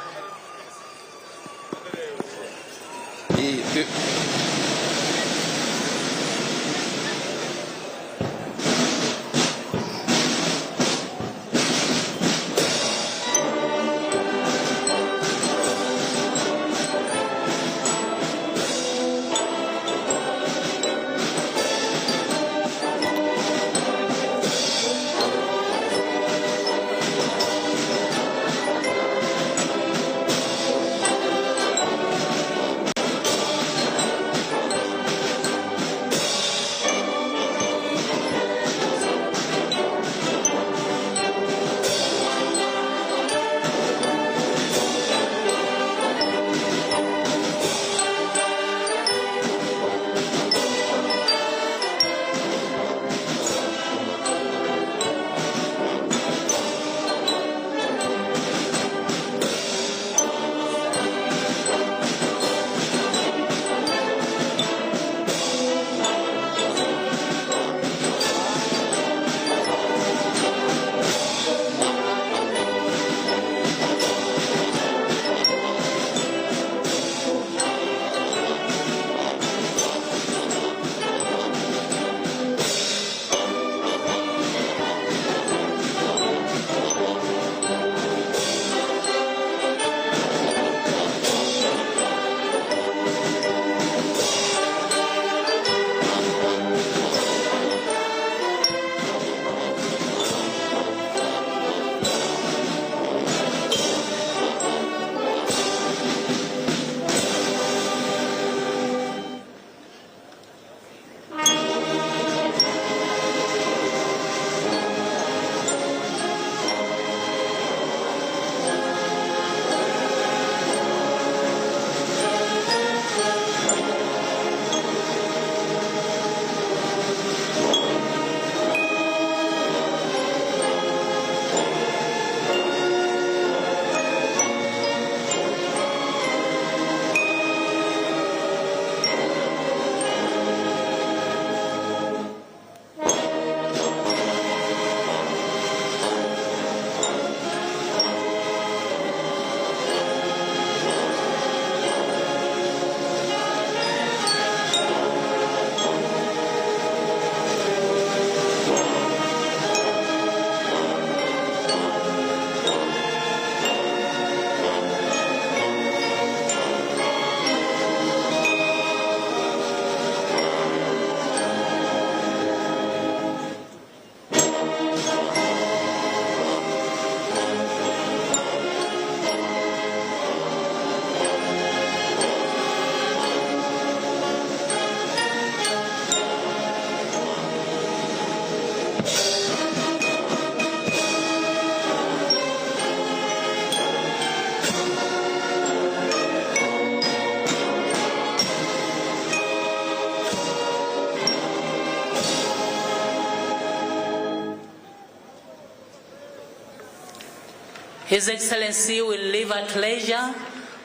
His Excellency will leave at leisure,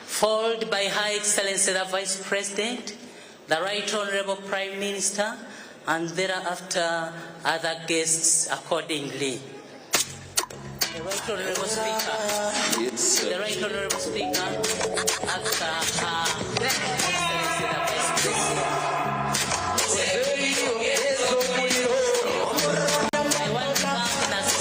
followed by Her Excellency the Vice President, the Right Honourable Prime Minister, and thereafter other guests accordingly. The Right Honourable Speaker. Yes, the Right Honourable Speaker, after Her Excellency the Vice President. I want to thank the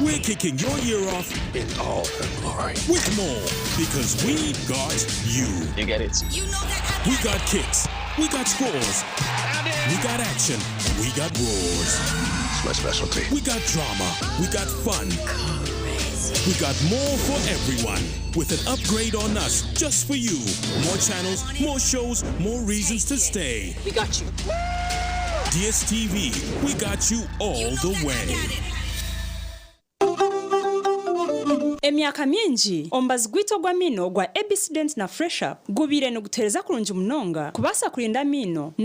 We're kicking your year off in all her glory. with more, because we got you. You get it? We got kicks, we got scores, We got action. We got roars. It's my specialty. We got drama. We got fun. We got more for everyone. With an upgrade on us, just for you. More channels, more shows, more reasons to stay. We got you. DSTV, we got you all the way. Emyaka mingi ombazi gwito gwa mino gwa Ebicident na Fresh Up gubire no gutereza kurungi munonga kubasa kulinda mino